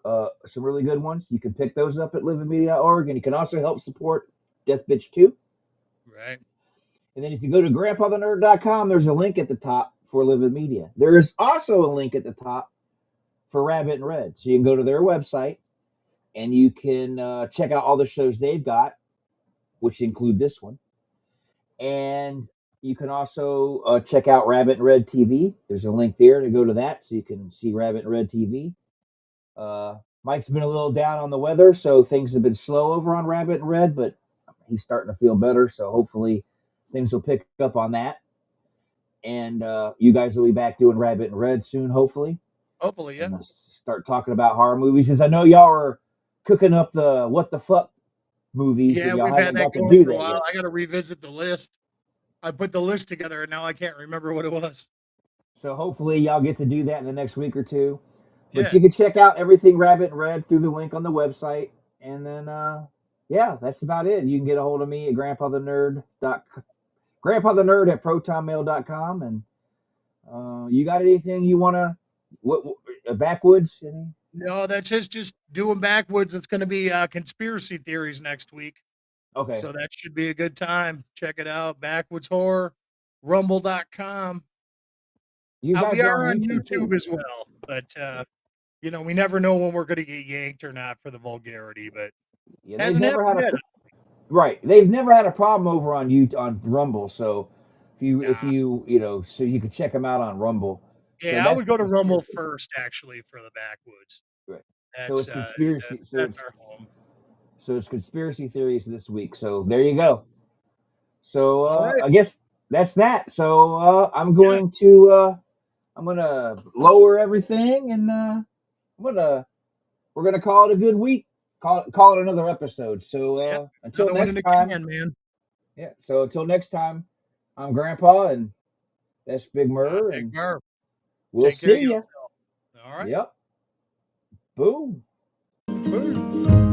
some really good ones. You can pick those up at livingmedia.org, and you can also help support Death Bitch 2. Right. And then if you go to grandfathenerd.com, there's a link at the top for Living Media. There is also a link at the top for Rabbit and Red. So you can go to their website and you can check out all the shows they've got, which include this one. And you can also check out Rabbit and Red TV. There's a link there to go to that so you can see Rabbit and Red TV. Mike's been a little down on the weather, so things have been slow over on Rabbit and Red, but he's starting to feel better, so hopefully things will pick up on that. and you guys will be back doing Rabbit and Red soon, hopefully. Hopefully, yeah. And start talking about horror movies. Since I know y'all are cooking up the what the fuck movies, Yeah, and y'all we've had haven't that got to going do for a that while. yet. I got to revisit the list. I put the list together, and now I can't remember what it was. So hopefully y'all get to do that in the next week or two. But Yeah. you can check out everything Rabbit and Red through the link on the website. And then yeah, that's about it. You can get a hold of me at grandfather nerd at protonmail.com. And you got anything you want to what backwoods? Any? No, that's just doing backwoods. It's going to be conspiracy theories next week. Okay. So that should be a good time. Check it out. Backwoods Horror, rumble.com. You guys We are are on on YouTube too. YouTube as well, but we never know when we're going to get yanked or not for the vulgarity, but Yeah, they've hasn't never happened had a yet. right. They've never had a problem over on you on Rumble. So if Nah. you so you can check them out on Rumble. So Yeah, I that's would the go to Rumble conspiracy. first, actually, for the backwoods. Right. So That's it's conspiracy. that's our home. So it's conspiracy theories this week. So there you Yep. go. So All right. I guess that's that. So Yeah. I'm gonna lower everything and we're gonna call it a good week. Call it another episode. So Yeah. until Another one in next the time. can, man. Yeah. So until next time, I'm Grandpa and that's Big Murr Big and Murph. we'll Take care of see ya. yourself. All right. Yep. Boom. Boom.